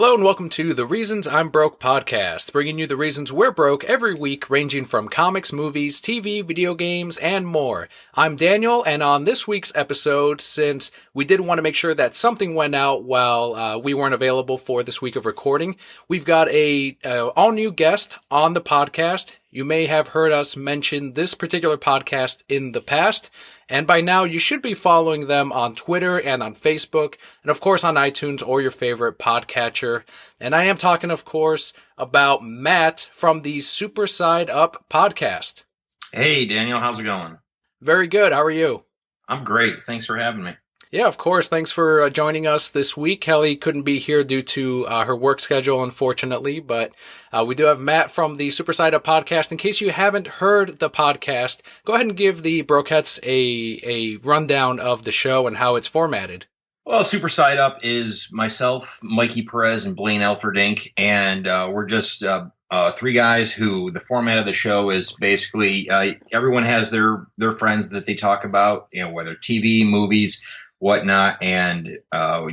Hello and welcome to The Reasons I'm Broke podcast, bringing you the reasons we're broke every week, ranging from comics, movies, TV, video games, and more. I'm Daniel, and on this week's episode, since we did want to make sure that something went out while we weren't available for this week of recording, we've got a all-new guest on the podcast. You may have heard us mention this particular podcast in the past, and by now you should be following them on Twitter and on Facebook, and of course on iTunes or your favorite podcatcher. And I am talking, of course, about Matt from the Super Side Up podcast. Hey, Daniel, how's it going? Very good. How are you? I'm great. Thanks for having me. Yeah, of course. Thanks for joining us this week. Kelly couldn't be here due to her work schedule, unfortunately, but we do have Matt from the Super Side Up podcast. In case you haven't heard the podcast, go ahead and give the Brokettes a rundown of the show and how it's formatted. Well, Super Side Up is myself, Mikey Perez, and Blaine Elferdink, and we're just three guys who the format of the show is basically everyone has their friends that they talk about, you know, whether TV, movies, whatnot, and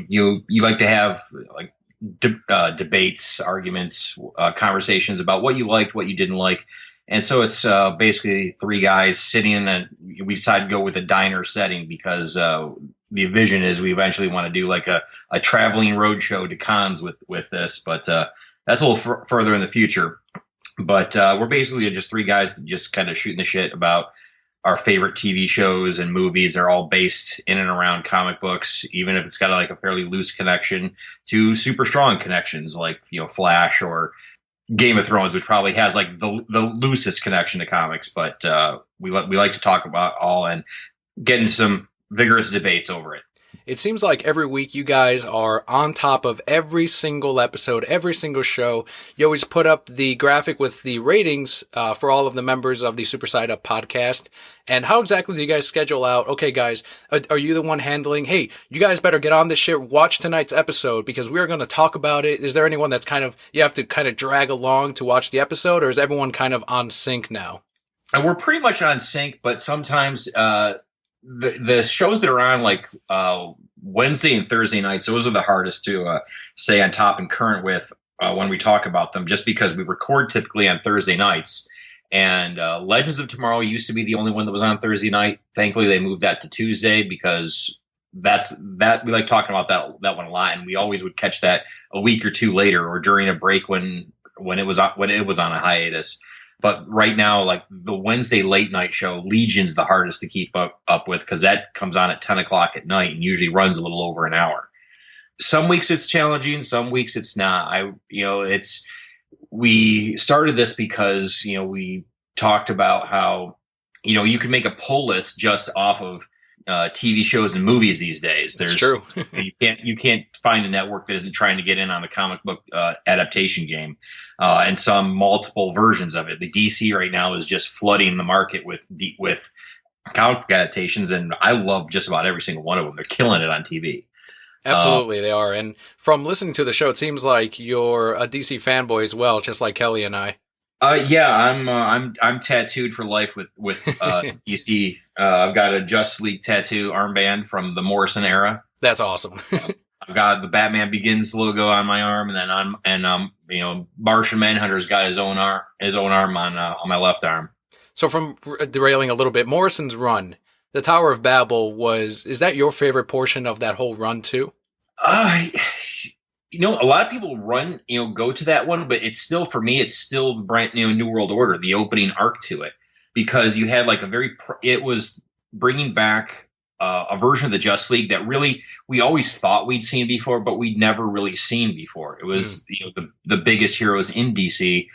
you like to have like debates, arguments, conversations about what you liked, what you didn't like, and so it's basically three guys sitting in we decided to go with a diner setting because the vision is we eventually want to do like a traveling road show to cons with this, but that's a little further in the future. But we're basically just three guys just kind of shooting the shit about our favorite TV shows and movies. Are all based in and around comic books, even if it's got like a fairly loose connection to super strong connections like, you know, Flash or Game of Thrones, which probably has like the loosest connection to comics. But we like to talk about all and get into some vigorous debates over it. It seems like every week you guys are on top of every single episode, every single show. You always put up the graphic with the ratings for all of the members of the Super Side Up podcast. And how exactly do you guys schedule out, okay, guys, are you the one handling, hey, you guys better get on this shit, watch tonight's episode because we're going to talk about it? Is there anyone that's you have to kind of drag along to watch the episode, or is everyone kind of on sync now? We're pretty much on sync, but sometimes the shows that are on like Wednesday and Thursday nights, those are the hardest to stay on top and current with when we talk about them, just because we record typically on Thursday nights. And Legends of Tomorrow used to be the only one that was on Thursday night. Thankfully, they moved that to Tuesday because we like talking about that one a lot, and we always would catch that a week or two later or during a break when it was on a hiatus. But right now, like the Wednesday late night show, Legion's the hardest to keep up with because that comes on at 10 o'clock at night and usually runs a little over an hour. Some weeks it's challenging, some weeks it's not. We started this because, you know, we talked about how, you know, you can make a pull list just off of TV shows and movies these days. That's true. you can't find a network that isn't trying to get in on the comic book adaptation game, and some multiple versions of it. The DC right now is just flooding the market with comic book adaptations, and I love just about every single one of them. They're killing it on TV. Absolutely, they are. And from listening to the show, it seems like you're a DC fanboy as well, just like Kelly and I. Yeah, I'm tattooed for life with DC. I've got a Justice League tattoo armband from the Morrison era. That's awesome. I've got the Batman Begins logo on my arm, and then Martian Manhunter's got his own arm on my left arm. So from derailing a little bit, Morrison's run, the Tower of Babel is that your favorite portion of that whole run too? A lot of people go to that one, but it's still, for me, it's still the brand new New World Order, the opening arc to it, because you had like it was bringing back a version of the Justice League that really we always thought we'd seen before, but we'd never really seen before. It was the biggest heroes in DC.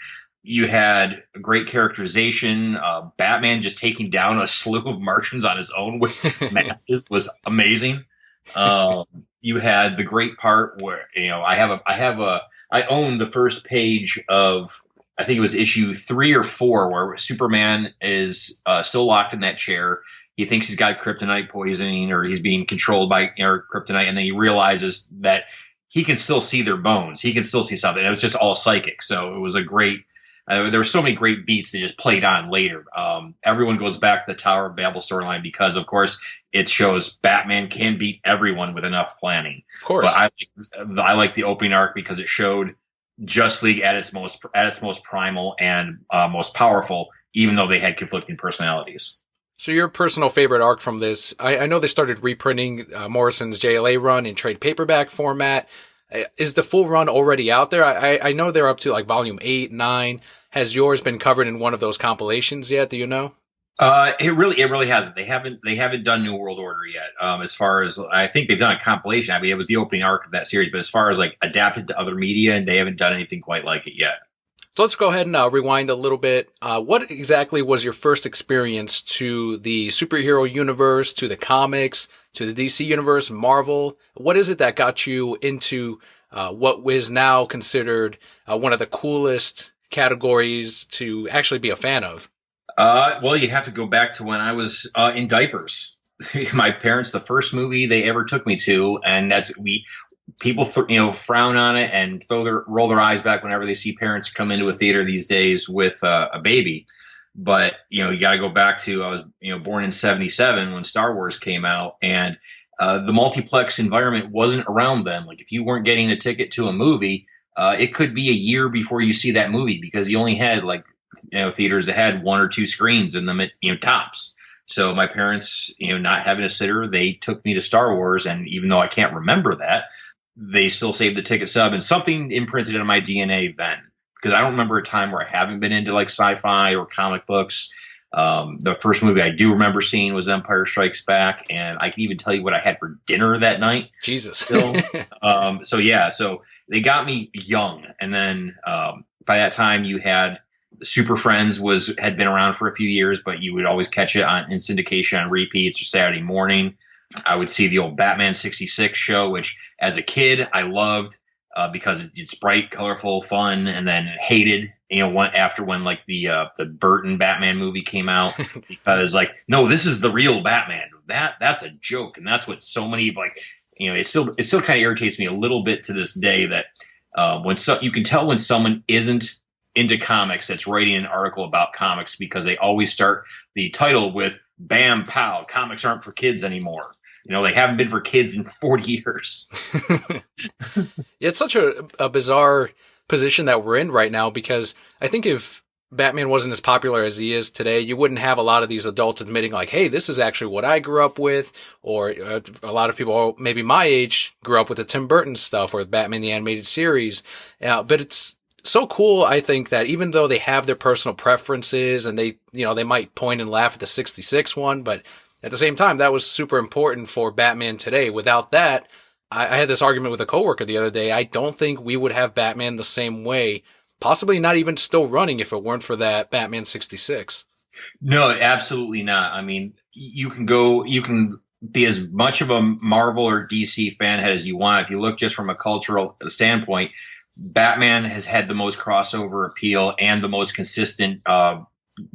You had a great characterization. Batman just taking down a slew of Martians on his own with matches was amazing. You had the great part where, I own the first page of, I think it was issue 3 or 4, where Superman is still locked in that chair. He thinks he's got kryptonite poisoning, or he's being controlled by kryptonite, and then he realizes that he can still see their bones. He can still see something. It was just all psychic. So it was a great There were so many great beats that just played on later. Everyone goes back to the Tower of Babel storyline because, of course, it shows Batman can beat everyone with enough planning. Of course. But I like the opening arc because it showed Justice League at its most primal and most powerful, even though they had conflicting personalities. So your personal favorite arc from this, I know they started reprinting Morrison's JLA run in trade paperback format. Is the full run already out there? I know they're up to like volume 8, 9. Has yours been covered in one of those compilations yet? Do you know? It really hasn't. They haven't done New World Order yet. As far as I think they've done a compilation. I mean, it was the opening arc of that series, but as far as like adapted to other media, and they haven't done anything quite like it yet. So let's go ahead and rewind a little bit. What exactly was your first experience to the superhero universe, to the comics, to the DC universe, Marvel? What is it that got you into what is now considered one of the coolest categories to actually be a fan of? Well, you have to go back to when I was in diapers. My parents, the first movie they ever took me to, and people frown on it and roll their eyes back whenever they see parents come into a theater these days with a baby. But you got to go back to I was born in '77 when Star Wars came out, and the multiplex environment wasn't around then. Like if you weren't getting a ticket to a movie, it could be a year before you see that movie because you only had theaters that had 1 or 2 screens in them at tops. So my parents, not having a sitter, they took me to Star Wars, and even though I can't remember that, they still saved the ticket stub, and something imprinted in my DNA then. Because I don't remember a time where I haven't been into like sci-fi or comic books. The first movie I do remember seeing was Empire Strikes Back, and I can even tell you what I had for dinner that night. Jesus. Still. So they got me young, and then by that time you had Super Friends had been around for a few years, but you would always catch it in syndication on repeats or Saturday morning. I would see the old Batman '66 show, which as a kid I loved because it's bright, colorful, fun, and then hated after when like the Burton Batman movie came out because no, this is the real Batman. That's a joke, and that's what so many it still kind of irritates me a little bit to this day that you can tell when someone isn't into comics that's writing an article about comics because they always start the title with "Bam Pow, comics aren't for kids anymore." They haven't been for kids in 40 years. Yeah, it's such a bizarre position that we're in right now because I think if Batman wasn't as popular as he is today, you wouldn't have a lot of these adults admitting like, hey, this is actually what I grew up with. Or a lot of people, maybe my age, grew up with the Tim Burton stuff or Batman the Animated Series. But it's so cool, I think, that even though they have their personal preferences and they might point and laugh at the 66 one, but at the same time, that was super important for Batman today. Without that, I had this argument with a coworker the other day. I don't think we would have Batman the same way, possibly not even still running if it weren't for that Batman '66. No, absolutely not. I mean, you can be as much of a Marvel or DC fanhead as you want. If you look just from a cultural standpoint, Batman has had the most crossover appeal and the most consistent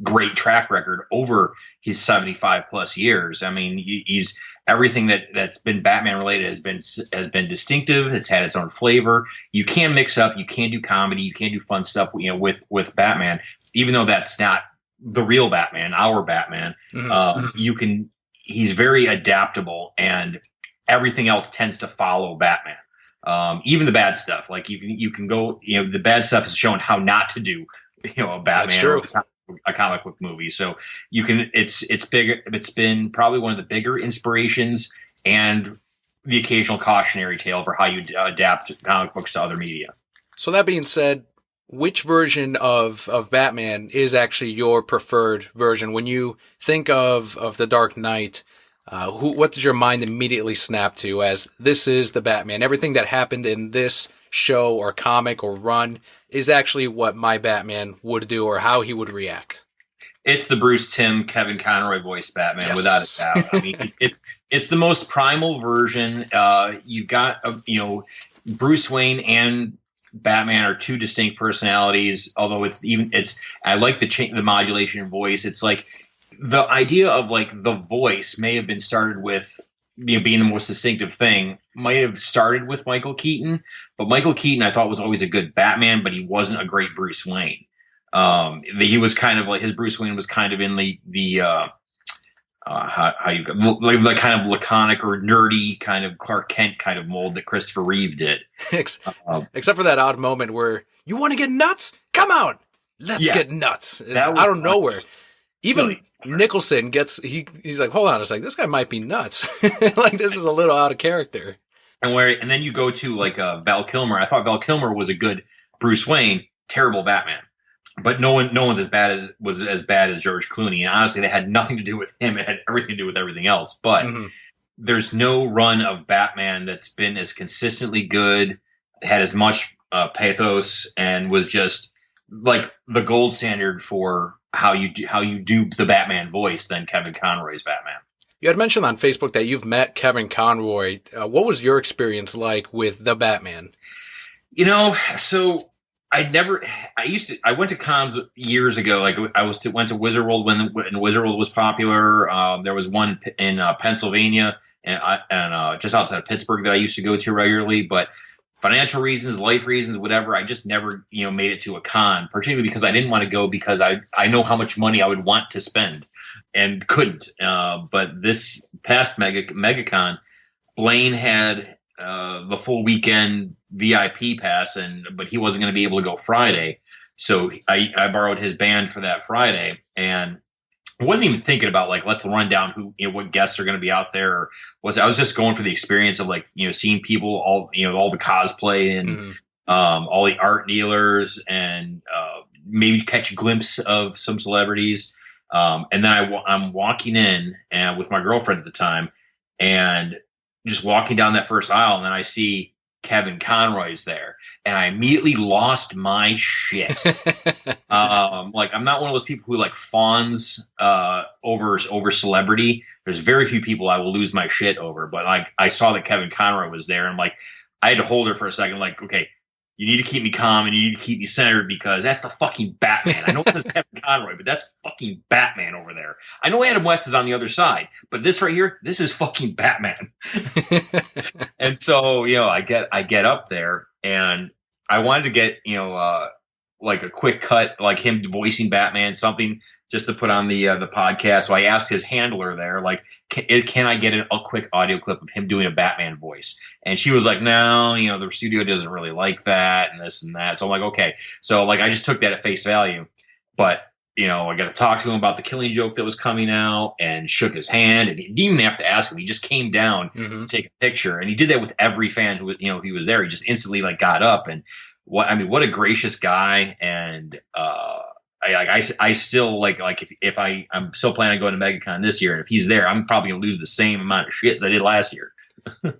great track record over his 75 plus years. I mean, he's everything that's been Batman related has been distinctive. It's had its own flavor. You can mix up, you can do comedy, you can do fun stuff, with Batman, even though that's not the real Batman, our Batman. He's very adaptable, and everything else tends to follow Batman. Even the bad stuff, like you can go, the bad stuff is shown how not to do, a Batman or a comic book movie. So it's bigger. It's been probably one of the bigger inspirations and the occasional cautionary tale for how you adapt comic books to other media. So that being said, which version of Batman is actually your preferred version? When you think of the Dark Knight, what does your mind immediately snap to as this is the Batman? Everything that happened in this show or comic or run is actually what my Batman would do or how he would react. It's the Bruce Timm, Kevin Conroy voice Batman, yes. Without a doubt. I mean, it's the most primal version. You've got Bruce Wayne and Batman are two distinct personalities. Although I like the modulation in voice. It's like the idea of like the voice may have been started with being the most distinctive thing. Might have started with Michael Keaton, but Michael Keaton I thought was always a good Batman, but he wasn't a great Bruce Wayne. He was kind of like his Bruce Wayne was kind of in the how you like the kind of laconic or nerdy kind of Clark Kent kind of mold that Christopher Reeve did. Except for that odd moment where you want to get nuts? Come on, let's get nuts out of nowhere. Even Nicholson he's like, hold on a second, this guy might be nuts. Like this is a little out of character. And then you go to like Val Kilmer. I thought Val Kilmer was a good Bruce Wayne, terrible Batman. But no one's as bad as George Clooney. And honestly, that had nothing to do with him. It had everything to do with everything else. But there's no run of Batman that's been as consistently good, had as much pathos, and was just like the gold standard for how you do the Batman voice than Kevin Conroy's Batman. You had mentioned on Facebook that you've met Kevin Conroy. What was your experience like with the Batman? So I went to cons years ago. Like went to Wizard World when Wizard World was popular. There was one in Pennsylvania and just outside of Pittsburgh that I used to go to regularly. But financial reasons, life reasons, whatever, I just never made it to a con. Particularly because I didn't want to go because I know how much money I would want to spend and couldn't. But this past MegaCon, Blaine had the full weekend VIP pass, but he wasn't going to be able to go Friday, so I borrowed his band for that Friday, and I wasn't even thinking about like let's run down what guests are going to be out there. I was just going for the experience of like seeing people, all the cosplay and all the art dealers, and maybe catch a glimpse of some celebrities. And then I'm walking in and with my girlfriend at the time, and just walking down that first aisle, and then I see Kevin Conroy's there, and I immediately lost my shit. Like I'm not one of those people who like fawns over celebrity. There's very few people I will lose my shit over, but like I saw that Kevin Conroy was there, and like I had to hold her for a second. Like, okay, you need to keep me calm and you need to keep me centered because that's the fucking Batman. I know it says Kevin Conroy, but that's fucking Batman over there. I know Adam West is on the other side, but this right here, this is fucking Batman. And so, I get up there, and I wanted to get, like a quick cut, like him voicing Batman, something just to put on the podcast. So I asked his handler there, like, can I get a quick audio clip of him doing a Batman voice? And she was like, no, the studio doesn't really like that and this and that. So I'm like, okay. So like, I just took that at face value, but I got to talk to him about the Killing Joke that was coming out and shook his hand, and he didn't even have to ask him. He just came down to take a picture, and he did that with every fan who, he was there. He just instantly like got up, and what a gracious guy. And, I still like if I'm still planning on going to MegaCon this year, and if he's there, I'm probably gonna lose the same amount of shit as I did last year.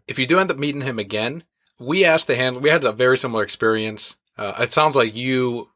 If you do end up meeting him again, we asked the handler. We had a very similar experience. It sounds like your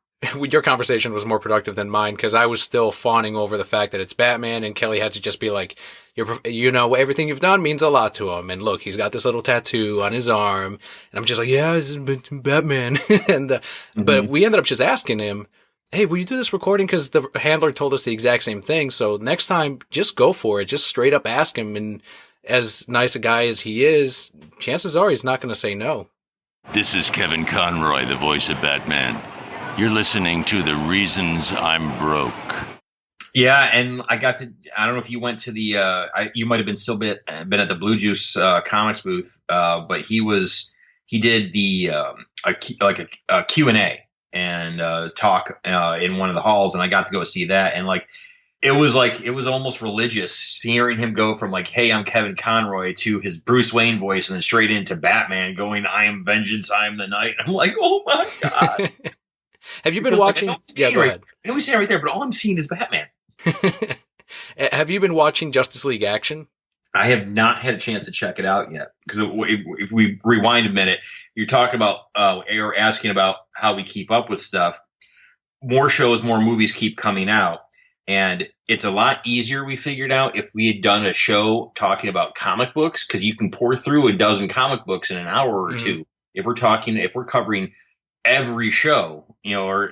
conversation was more productive than mine, because I was still fawning over the fact that it's Batman, and Kelly had to just be like, everything you've done means a lot to him. And look, he's got this little tattoo on his arm. And I'm just like, yeah, it's Batman. And but we ended up just asking him, hey, will you do this recording? Because the handler told us the exact same thing. So next time, just go for it. Just straight up ask him. And as nice a guy as he is, chances are he's not going to say no. This is Kevin Conroy, the voice of Batman. You're listening to The Reasons I'm Broke. Yeah, and I don't know if you went to you might have been been at the Blue Juice comics booth, but he did the a Q&A and talk in one of the halls, and I got to go see that, and it was almost religious hearing him go from like, hey, I'm Kevin Conroy, to his Bruce Wayne voice, and then straight into Batman going, I am vengeance, I am the night. I'm like, oh my God. Have you been watching? Yeah, go ahead. I know he's standing right there, but all I'm seeing is Batman. Have you been watching Justice League Action? I have not had a chance to check it out yet, because if we rewind a minute, you're talking about or asking about how we keep up with stuff. More shows, more movies keep coming out, and it's a lot easier, we figured out, if we had done a show talking about comic books, because you can pour through a dozen comic books in an hour or two. If we're covering every show, or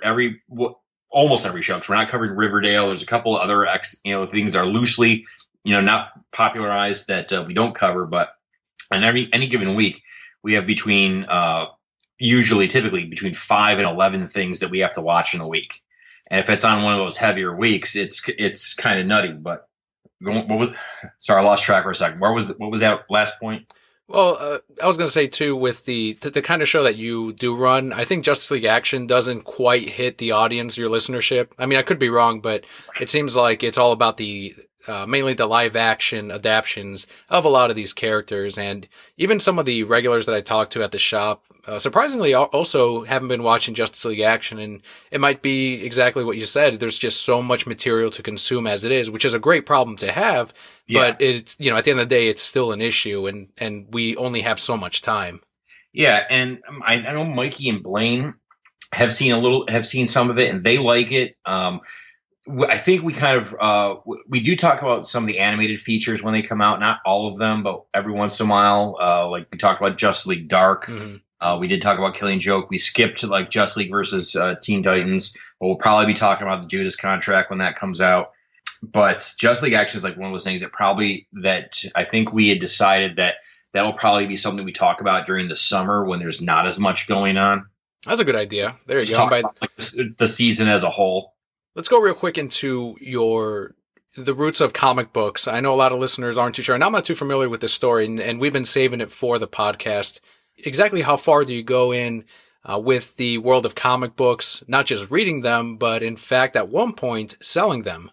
almost every show, because we're not covering Riverdale. There's a couple of other things that are loosely not popularized that we don't cover, but on any given week we have typically between 5 and 11 things that we have to watch in a week. And if it's on one of those heavier weeks, it's kind of nutty. But what was? Sorry, I lost track for a second. What was that last point? Well, I was going to say too, with the kind of show that you do run, I think Justice League Action doesn't quite hit the audience, your listenership. I mean, I could be wrong, but it seems like it's all about the mainly the live action adaptions of a lot of these characters, and even some of the regulars that I talked to at the shop, surprisingly also haven't been watching Justice League Action, and it might be exactly what you said. There's just so much material to consume as it is, which is a great problem to have. Yeah. But it's, at the end of the day, it's still an issue, and we only have so much time. Yeah, and I know Mikey and Blaine have seen some of it, and they like it. I think we kind of we do talk about some of the animated features when they come out, not all of them, but every once in a while. Like we talked about Justice League Dark. Mm-hmm. We did talk about Killing Joke. We skipped like Justice League versus Teen Titans. But we'll probably be talking about the Judas Contract when that comes out. But Justice League Action is like one of those things that I think we had decided that will probably be something we talk about during the summer when there's not as much going on. That's a good idea. There you go. Talk about, like, the season as a whole. Let's go real quick into the roots of comic books. I know a lot of listeners aren't too sure, and I'm not too familiar with this story, and we've been saving it for the podcast. Exactly how far do you go in with the world of comic books, not just reading them, but in fact, at one point, selling them?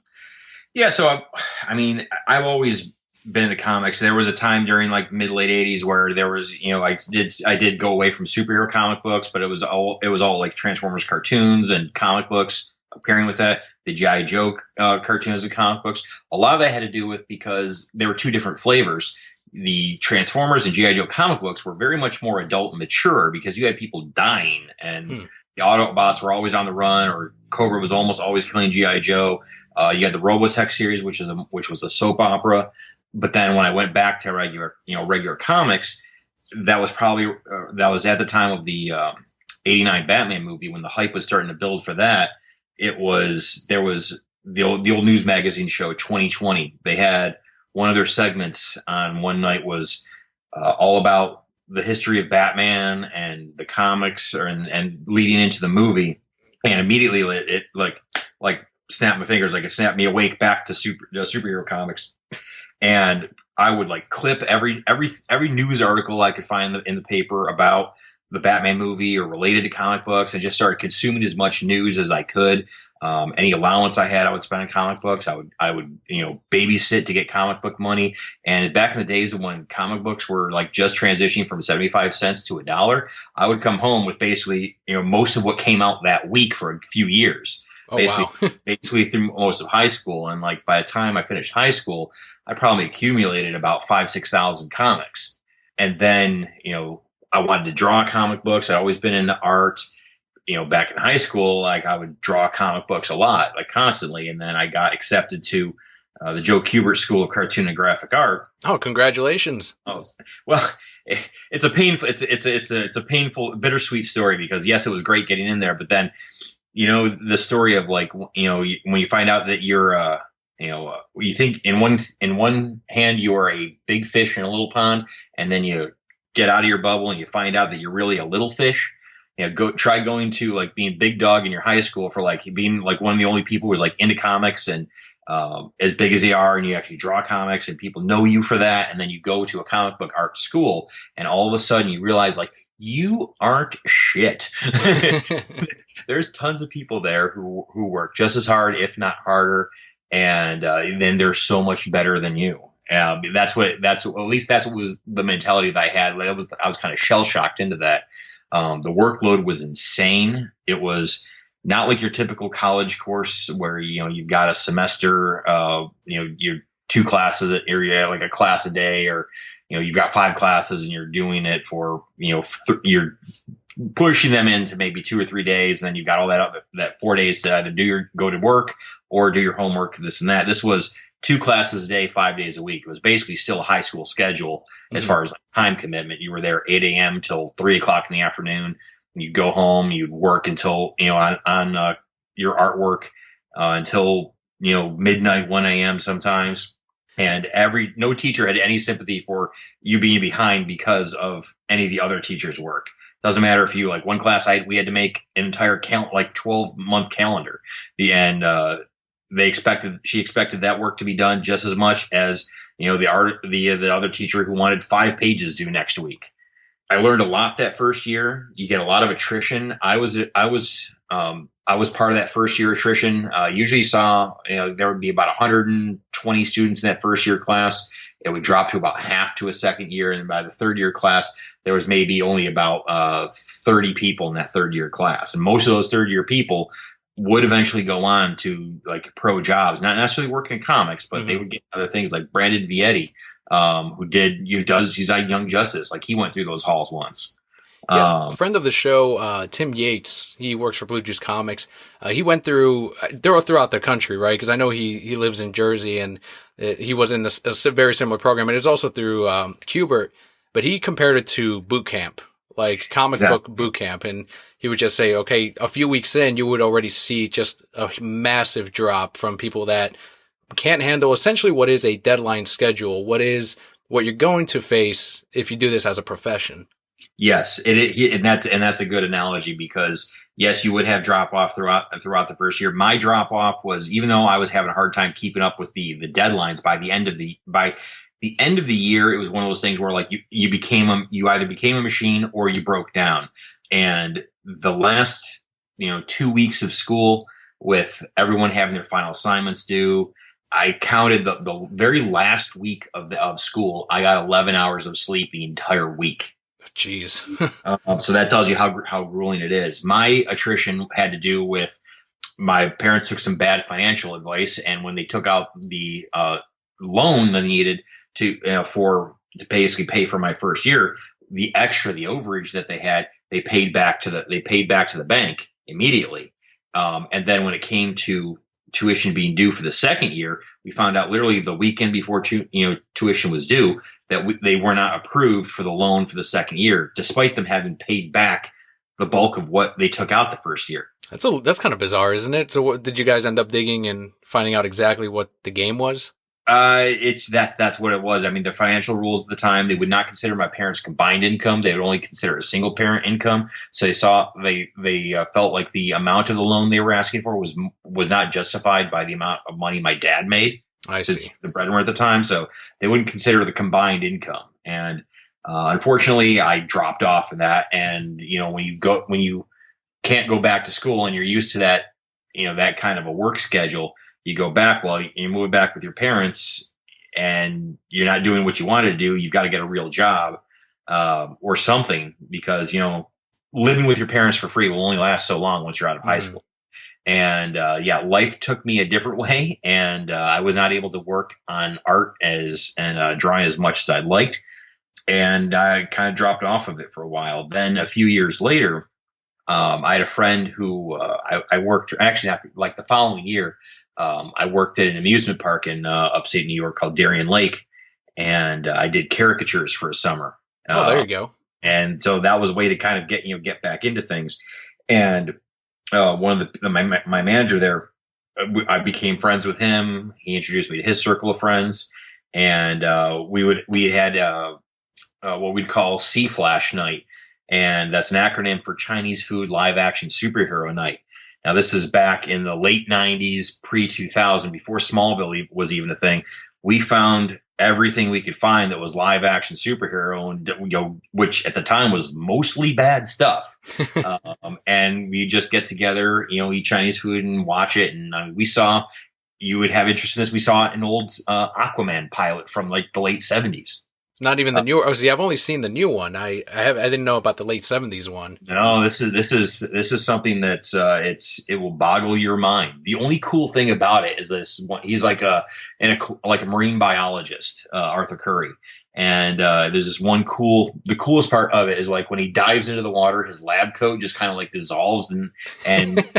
Yeah, so I've always been into comics. There was a time during like mid-late 80s where there was, I did go away from superhero comic books, but it was all like Transformers cartoons and comic books pairing with that, the G.I. Joe cartoons and comic books. A lot of that had to do with because there were two different flavors. The Transformers and G.I. Joe comic books were very much more adult and mature because you had people dying, and the Autobots were always on the run, or Cobra was almost always killing G.I. Joe. You had the Robotech series, which was a soap opera. But then when I went back to regular comics, that was at the time of the '89 Batman movie, when the hype was starting to build for that. There was the old news magazine show 2020. They had one of their segments on one night was all about the history of Batman and the comics, and leading into the movie. And immediately it like snapped my fingers, like it snapped me awake back to superhero comics. And I would like clip every news article I could find in the paper about the Batman movie or related to comic books, and just started consuming as much news as I could. Any allowance I had, I would spend on comic books. I would babysit to get comic book money. And back in the days when comic books were like just transitioning from 75 cents to $1, I would come home with basically most of what came out that week for a few years. Oh, wow. Basically through most of high school. And like by the time I finished high school, I probably accumulated about 5,000-6,000 comics. And then, I wanted to draw comic books. I'd always been into art. Back in high school, like I would draw comic books a lot, like constantly. And then I got accepted to the Joe Kubert School of Cartoon and Graphic Art. Oh, congratulations! Oh, well, it's a painful, bittersweet story, because yes, it was great getting in there, but then, the story of like, when you find out that you're, you think in one hand you are a big fish in a little pond, and then you get out of your bubble and you find out that you're really a little fish. Try going to like being big dog in your high school for like being like one of the only people who was like into comics and as big as they are, and you actually draw comics and people know you for that. And then you go to a comic book art school, and all of a sudden you realize like you aren't shit. There's tons of people there who work just as hard, if not harder. And then they're so much better than you. At least that's what was the mentality that I had. I was kind of shell shocked into that. The workload was insane. It was not like your typical college course where, you've got a semester, you're 2 classes area, like a class a day, or, you've got 5 classes and you're doing it for, you're pushing them into maybe 2 or 3 days. And then you've got all that 4 days to either go to work or do your homework, this and that. This was 2 classes a day, 5 days a week. It was basically still a high school schedule as far as like time commitment. You were there 8 a.m. till 3 o'clock in the afternoon. You'd go home, you'd work until, on your artwork until, midnight, 1 a.m. sometimes. And no teacher had any sympathy for you being behind because of any of the other teachers' work. Doesn't matter if you like one class. We had to make an entire 12-month calendar. She expected that work to be done just as much as the other teacher who wanted 5 pages due next week. I learned a lot that first year. You get a lot of attrition. I was part of that first year attrition. Usually saw, there would be about 120 students in that first year class. It would drop to about half to a second year. And by the third year class, there was maybe only about 30 people in that third year class. And most of those third year people would eventually go on to like pro jobs, not necessarily working in comics, but they would get other things like Brandon Vietti, he's like Young Justice. Like he went through those halls once. Yeah, friend of the show, Tim Yates, he works for Blue Juice Comics. He went through, they're all throughout the country, right? Because I know he lives in Jersey, and he was in a very similar program, and it's also through Qbert, but he compared it to boot camp, like comic book boot camp, and he would just say, okay, a few weeks in, you would already see just a massive drop from people that can't handle essentially what is a deadline schedule, what you're going to face if you do this as a profession. Yes, and that's a good analogy, because yes, you would have drop off throughout the first year. My drop off was, even though I was having a hard time keeping up with the deadlines, by the end of the year, it was one of those things where like you either became a machine or you broke down. And the last 2 weeks of school, with everyone having their final assignments due, I counted the very last week of school. I got 11 hours of sleep the entire week. Jeez. So that tells you how grueling it is. My attrition had to do with my parents took some bad financial advice, and when they took out the loan that they needed to basically pay for my first year, the overage that they had, they paid back to the bank immediately. And then when it came to tuition being due for the second year, we found out literally the weekend before tuition was due that they were not approved for the loan for the second year, despite them having paid back the bulk of what they took out the first year. That's kind of bizarre, isn't it? So did you guys end up digging and finding out exactly what the game was? That's what it was. I mean, the financial rules at the time, they would not consider my parents' combined income. They would only consider a single parent income. So they felt like the amount of the loan they were asking for was not justified by the amount of money my dad made. I see. The breadwinner at the time. So they wouldn't consider the combined income. And, unfortunately I dropped off in that. And, when you can't go back to school and you're used to that, that kind of a work schedule, you go back, you move back with your parents and you're not doing what you wanted to do. You've got to get a real job, or something, because, living with your parents for free will only last so long once you're out of high school. And, life took me a different way, and, I was not able to work on art and drawing as much as I'd liked. And I kind of dropped off of it for a while. Then a few years later, I had a friend who, I worked, actually like the following year, I worked at an amusement park in upstate New York called Darien Lake, and I did caricatures for a summer. Oh, there you go. And so that was a way to kind of get back into things. And one of my manager there, I became friends with him. He introduced me to his circle of friends, and we had what we'd call C-Flash Night, and that's an acronym for Chinese Food Live Action Superhero Night. Now, this is back in the late 90s, pre-2000, before Smallville was even a thing. We found everything we could find that was live action superhero, and which at the time was mostly bad stuff. And we just get together, eat Chinese food and watch it. And you would have interest in this. We saw an old Aquaman pilot from like the late 70s. Not even the newer. Oh, see, I've only seen the new one. I didn't know about the late 70s one. No, this is something that's it will boggle your mind. The only cool thing about it is this one, he's like a marine biologist, Arthur Curry, and there's this one the coolest part of it is like when he dives into the water, his lab coat just kind of like dissolves and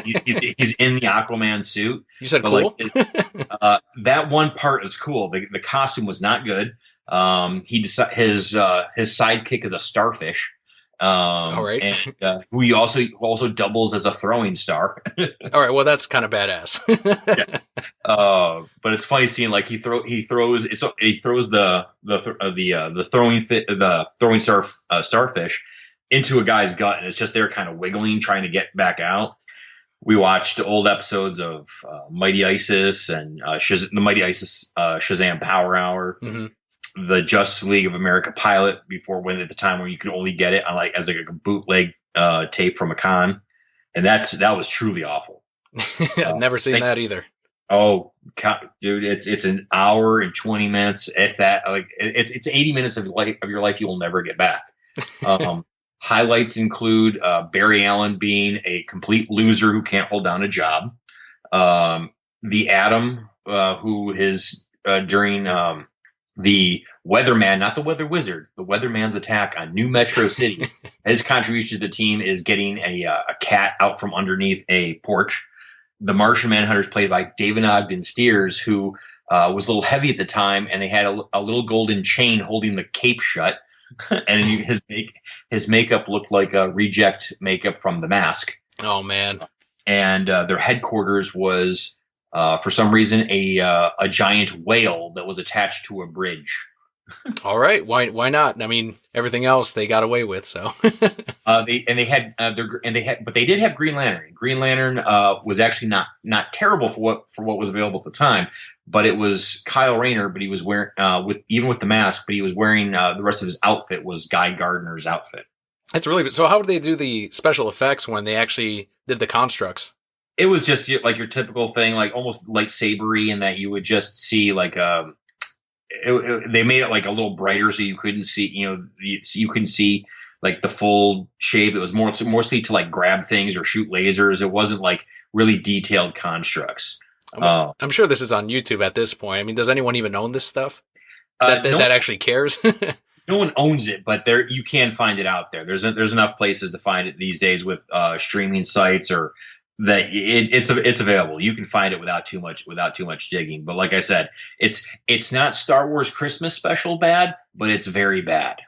he's in the Aquaman suit. You said cool. That one part is cool. The costume was not good. His sidekick is a starfish. All right. And, who he also doubles as a throwing star. All right. Well, that's kind of badass. Yeah. But it's funny seeing like he throws the throwing starfish into a guy's gut, and it's just there kind of wiggling, trying to get back out. We watched old episodes of Mighty Isis and the Mighty Isis Shazam Power Hour, the Justice League of America pilot at the time where you could only get it on as a bootleg tape from a con, and that was truly awful. I've never seen that either. Oh, dude, it's an hour and 20 minutes at that. It's 80 minutes of your life you will never get back. Highlights include Barry Allen being a complete loser who can't hold down a job. The Atom, who is during the Weatherman, not the Weather Wizard, the Weatherman's attack on New Metro City. His contribution to the team is getting a cat out from underneath a porch. The Martian Manhunter is played by David Ogden Stiers, who was a little heavy at the time, and they had a little golden chain holding the cape shut. And his makeup looked like a reject makeup from The Mask. Oh man! And their headquarters was, for some reason, a giant whale that was attached to a bridge. All right, why not? I mean, everything else they got away with. So but they did have Green Lantern. Green Lantern was actually not terrible for what was available at the time. But it was Kyle Rayner, but he was wearing with the mask, but he was wearing the rest of his outfit was Guy Gardner's outfit. That's really good. So how did they do the special effects when they actually did the constructs? It was just like your typical thing, like almost lightsabery, in that you would just see they made it like a little brighter so you couldn't see, you couldn't see like the full shape. It was mostly to like grab things or shoot lasers. It wasn't like really detailed constructs. I'm sure this is on YouTube at this point. I mean, does anyone even own this stuff that actually cares? No one owns it, but you can find it out there. There's enough places to find it these days with streaming sites, or that it's available. You can find it without too much digging. But like I said, it's not Star Wars Christmas special bad, but it's very bad.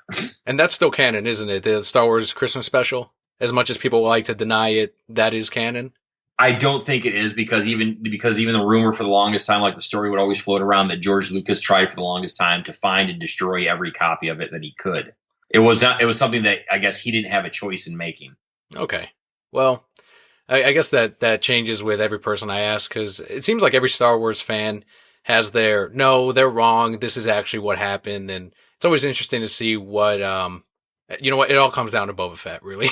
And that's still canon, isn't it? The Star Wars Christmas special, as much as people like to deny it, that is canon. I don't think it is, because even the rumor for the longest time, like the story would always float around that George Lucas tried for the longest time to find and destroy every copy of it that he could. It was something that I guess he didn't have a choice in making. Okay. Well, I guess that changes with every person I ask, because it seems like every Star Wars fan has no, they're wrong, this is actually what happened. And it's always interesting to see what, it all comes down to Boba Fett, really.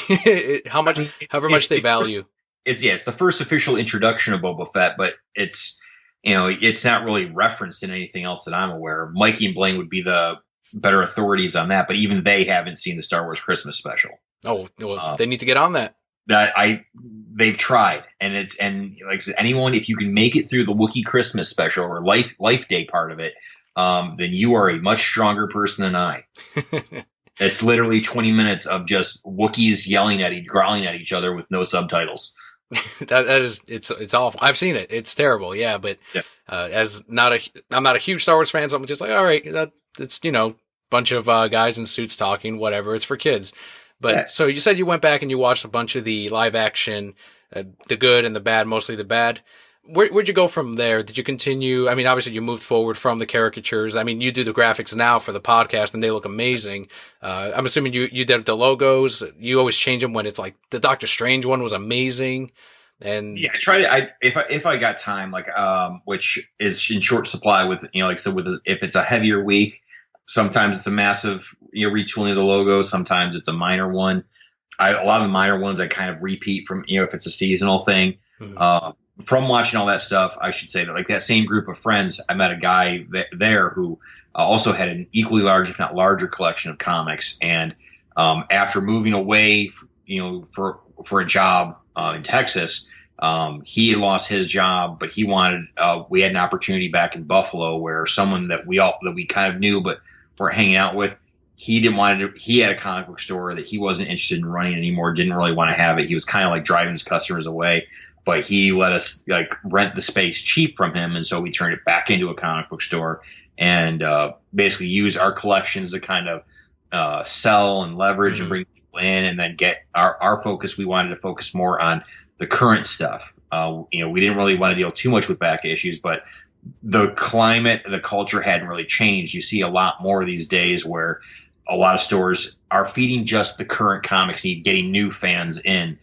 However much they value. It's the first official introduction of Boba Fett, but it's not really referenced in anything else that I'm aware of. Mikey and Blaine would be the better authorities on that, but even they haven't seen the Star Wars Christmas special. Oh, well, they need to get on that. They've tried, and like I said, anyone, if you can make it through the Wookiee Christmas special or Life Day part of it, then you are a much stronger person than I. It's literally 20 minutes of just Wookiees growling at each other with no subtitles. It's awful. I've seen it. It's terrible. Yeah, but yeah. I'm not a huge Star Wars fan, so I'm just like, all right, it's bunch of guys in suits talking, whatever. It's for kids. But yeah. So you said you went back and you watched a bunch of the live action, the good and the bad, mostly the bad. Where'd you go from there? Did you continue? I mean, obviously you moved forward from the caricatures. I mean, you do the graphics now for the podcast and they look amazing. I'm assuming you did the logos. You always change them when it's like the Doctor Strange one was amazing. And yeah, I try to, if I got time, like, which is in short supply with, like I said, if it's a heavier week, sometimes it's a massive, retooling of the logo. Sometimes it's a minor one. A lot of the minor ones I kind of repeat from, if it's a seasonal thing. Mm-hmm. From watching all that stuff, I should say that like that same group of friends, I met a guy there who also had an equally large, if not larger, collection of comics. And after moving away, for a job in Texas, he had lost his job, but he wanted. We had an opportunity back in Buffalo where someone that we kind of knew but were hanging out with. He didn't want to. He had a comic book store that he wasn't interested in running anymore. Didn't really want to have it. He was kind of like driving his customers away. But he let us like rent the space cheap from him, and so we turned it back into a comic book store and basically use our collections to kind of sell and leverage mm-hmm. and bring people in, and then get our focus. We wanted to focus more on the current stuff. We didn't really want to deal too much with back issues, but the climate, the culture hadn't really changed. You see a lot more these days where a lot of stores are feeding just the current comics need, getting new fans in.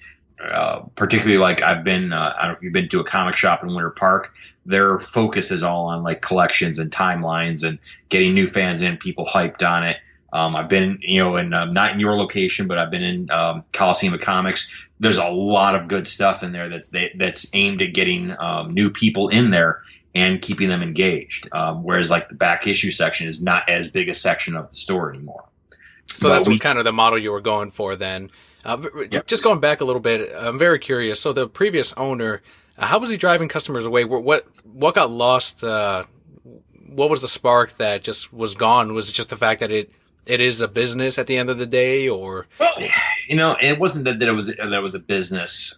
Particularly like I don't know if you've been to a comic shop in Winter Park. Their focus is all on like collections and timelines and getting new fans in, people hyped on it. I've been, in not in your location, but I've been in Coliseum of Comics. There's a lot of good stuff in there that's aimed at getting new people in there and keeping them engaged. Whereas like the back issue section is not as big a section of the store anymore. So that's kind of the model you were going for then. Yes. Just going back a little bit, I'm very curious. So the previous owner, how was he driving customers away? What got lost? What was the spark that just was gone? Was it just the fact that it is a business at the end of the day, or? Well, it wasn't that it was a business.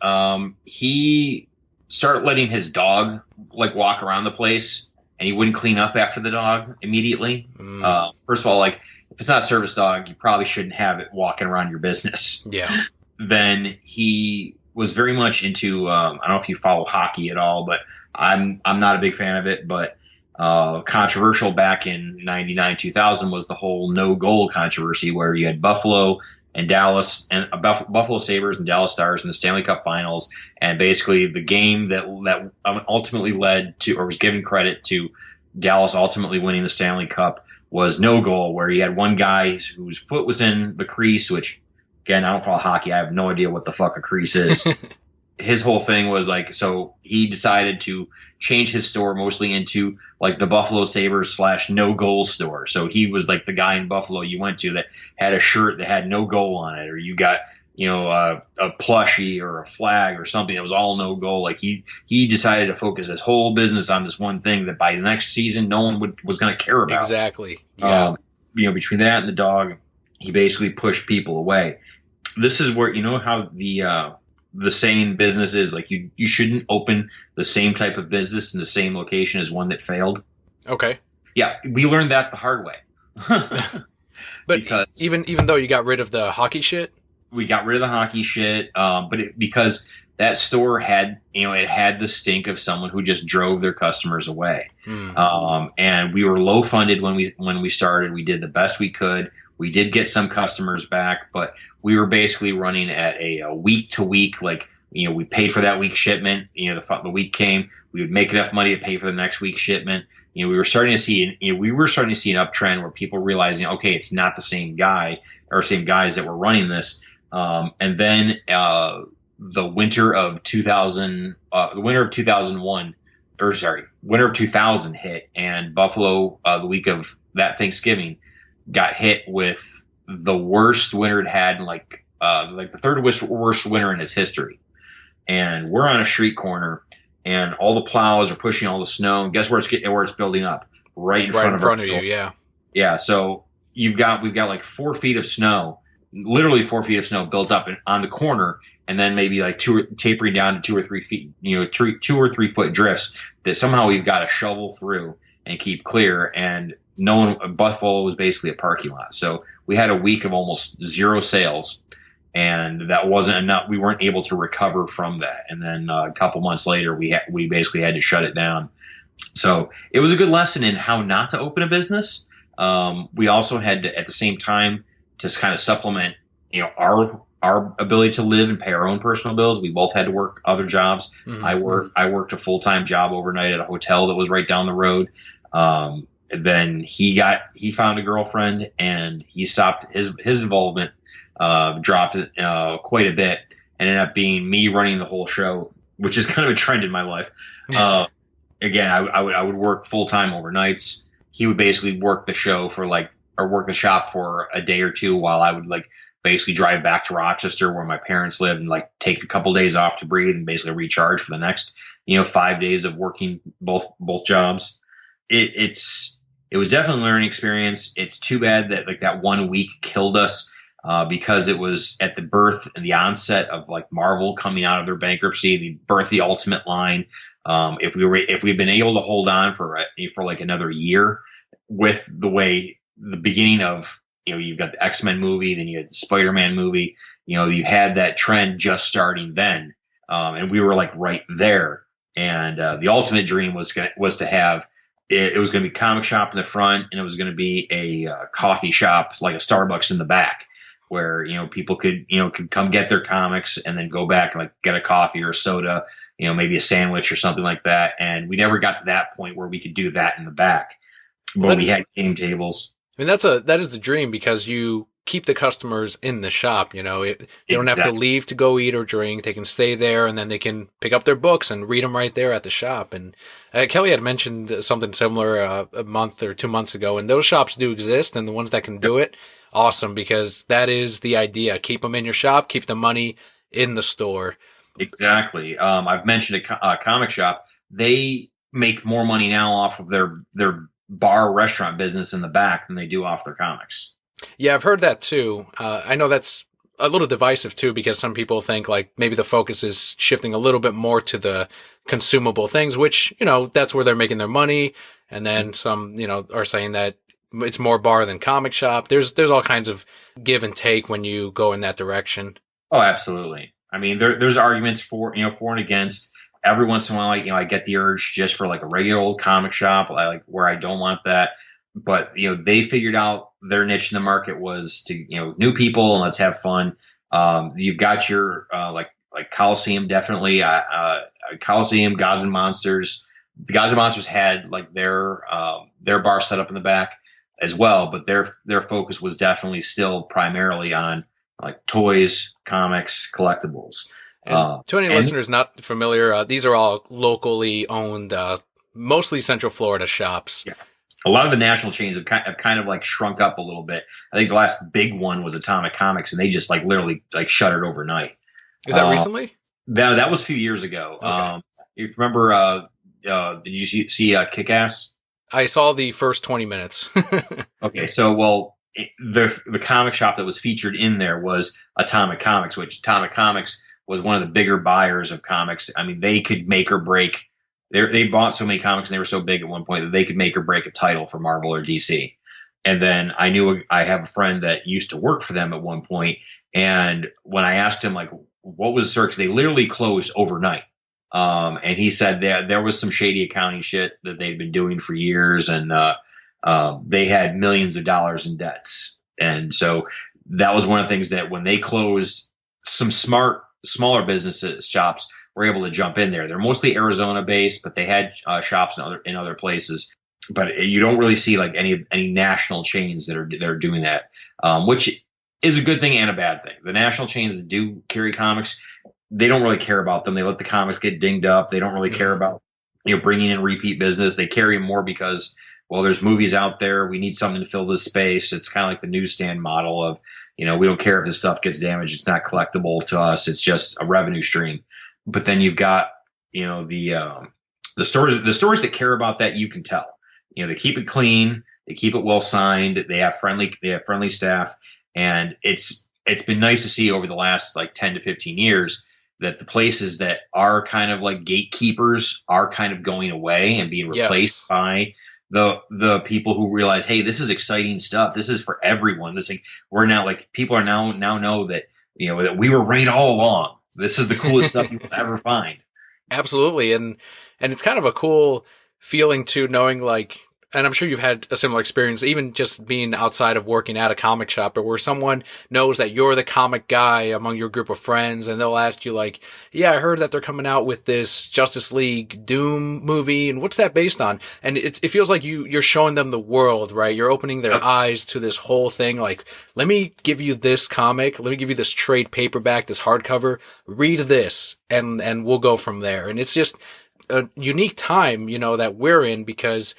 He started letting his dog like walk around the place, and he wouldn't clean up after the dog immediately. First of all, like, if it's not a service dog, you probably shouldn't have it walking around your business. Yeah. Then he was very much into, I don't know if you follow hockey at all, but I'm not a big fan of it, but controversial back in 99, 2000 was the whole no goal controversy where you had Buffalo and Dallas and Buffalo Sabres and Dallas Stars in the Stanley Cup Finals. And basically the game that ultimately led to, or was given credit to Dallas ultimately winning the Stanley Cup, was no goal, where you had one guy whose foot was in the crease, which, again, I don't follow hockey. I have no idea what the fuck a crease is. His whole thing was like, so he decided to change his store mostly into like the Buffalo Sabres / no goal store. So he was like the guy in Buffalo you went to that had a shirt that had no goal on it, or you got, a plushie or a flag or something that was all no goal. Like he decided to focus his whole business on this one thing that by the next season no one was going to care about. Exactly. Yeah. Between that and the dog, he basically pushed people away. This is where, how the same business is, like you shouldn't open the same type of business in the same location as one that failed. Okay. Yeah, we learned that the hard way. But because even though you got rid of the hockey shit, we got rid of the hockey shit, because that store had, it had the stink of someone who just drove their customers away. And we were low funded when we started. We did the best we could. We did get some customers back, but we were basically running at a week to week, like, we paid for that week's shipment. The week came, we would make enough money to pay for the next week's shipment. We were starting to see, an uptrend where people realizing, okay, it's not the same guy or same guys that were running this. And then, the winter of 2000 hit, and Buffalo, the week of that Thanksgiving, got hit with the worst winter it had in like the third worst winter in its history. And we're on a street corner, and all the plows are pushing all the snow. And guess where it's building up? Right in front of you. Yeah. Yeah. So we've got like 4 feet of snow, literally 4 feet of snow built up on the corner, and then maybe like tapering down to 2 or 3 feet, 2 or 3 foot drifts that somehow we've got to shovel through and keep clear. And Buffalo was basically a parking lot. So we had a week of almost zero sales, and that wasn't enough. We weren't able to recover from that. And then a couple months later, we basically had to shut it down. So it was a good lesson in how not to open a business. We also had to, at the same time, to kind of supplement, our ability to live and pay our own personal bills. We both had to work other jobs. Mm-hmm. I worked a full-time job overnight at a hotel that was right down the road. Then he found a girlfriend, and he stopped his involvement, dropped quite a bit, and ended up being me running the whole show, which is kind of a trend in my life. Again, I would work full-time overnights. He would basically work the show work the shop for a day or two while I would basically drive back to Rochester where my parents lived and take a couple days off to breathe and basically recharge for the next, 5 days of working both jobs. It was definitely a learning experience. It's too bad that that 1 week killed us, because it was at the birth and the onset of Marvel coming out of their bankruptcy, the birth of the Ultimate line. If we'd been able to hold on for another year with the beginning of, you've got the X-Men movie, then you had the Spider-Man movie, you had that trend just starting then. And we were right there. And the ultimate dream was to have it was going to be comic shop in the front, and it was going to be a coffee shop, like a Starbucks in the back, where people could come get their comics and then go back and like get a coffee or a soda, maybe a sandwich or something like that. And we never got to that point where we could do that in the back, but we had game tables. I mean, that is the dream, because you keep the customers in the shop. They don't have to leave to go eat or drink. They can stay there, and then they can pick up their books and read them right there at the shop. And Kelly had mentioned something similar a month or 2 months ago, and those shops do exist, and the ones that can do it, awesome, because that is the idea. Keep them in your shop, keep the money in the store. Exactly. I've mentioned a comic shop. They make more money now off of their bar restaurant business in the back than they do off their comics. Yeah, I've heard that too. I know that's a little divisive too, because some people think like maybe the focus is shifting a little bit more to the consumable things, which, that's where they're making their money. And then some, are saying that it's more bar than comic shop. There's all kinds of give and take when you go in that direction. Oh, absolutely. I mean, there's arguments for and against. Every once in a while, I get the urge just for like a regular old comic shop, like where I don't want that. But, they figured out their niche in the market was to, new people, and let's have fun. You've got your, like Coliseum, definitely, Coliseum, Gods and Monsters. The Gods and Monsters had like their bar set up in the back as well, but their focus was definitely still primarily on like toys, comics, collectibles. And to any listeners not familiar, these are all locally owned, mostly Central Florida shops. Yeah. A lot of the national chains have kind of like shrunk up a little bit. I think the last big one was Atomic Comics, and they just like literally like shuttered overnight. Is that recently? That was a few years ago. Okay. You remember? Did you see Kick-Ass? I saw the first 20 minutes. Okay, so the comic shop that was featured in there was Atomic Comics, which Atomic Comics was one of the bigger buyers of comics. I mean, they could make or break. They bought so many comics, and they were so big at one point that they could make or break a title for Marvel or DC. And then I have a friend that used to work for them at one point, and when I asked him like what was the because they literally closed overnight. And he said that there was some shady accounting shit that they'd been doing for years, and they had millions of dollars in debts. And so that was one of the things that when they closed, some smaller businesses, shops, were able to jump in there. They're mostly Arizona based, but they had shops in other places. But you don't really see like any national chains that are doing that, which is a good thing and a bad thing. The national chains that do carry comics, they don't really care about them. They let the comics get dinged up. They don't really care about bringing in repeat business. They carry them more because, well, there's movies out there. We need something to fill this space. It's kind of like the newsstand model of, we don't care if this stuff gets damaged. It's not collectible to us. It's just a revenue stream. But then you've got, the stores that care about that. You can tell, they keep it clean. They keep it well signed. They have friendly staff. And it's been nice to see over the last like 10 to 15 years that the places that are kind of like gatekeepers are kind of going away and being replaced by the people who realize, hey, this is exciting stuff. This is for everyone. This like we're now like people are now know that that we were right all along. This is the coolest stuff you will ever find. Absolutely, and it's kind of a cool feeling too, knowing like. And I'm sure you've had a similar experience, even just being outside of working at a comic shop, or where someone knows that you're the comic guy among your group of friends, and they'll ask you like, yeah, I heard that they're coming out with this Justice League Doom movie, and what's that based on? And it feels like you're showing them the world, right? You're opening their eyes to this whole thing. Like, let me give you this comic, let me give you this trade paperback, this hardcover, read this, and we'll go from there. And it's just a unique time, that we're in, because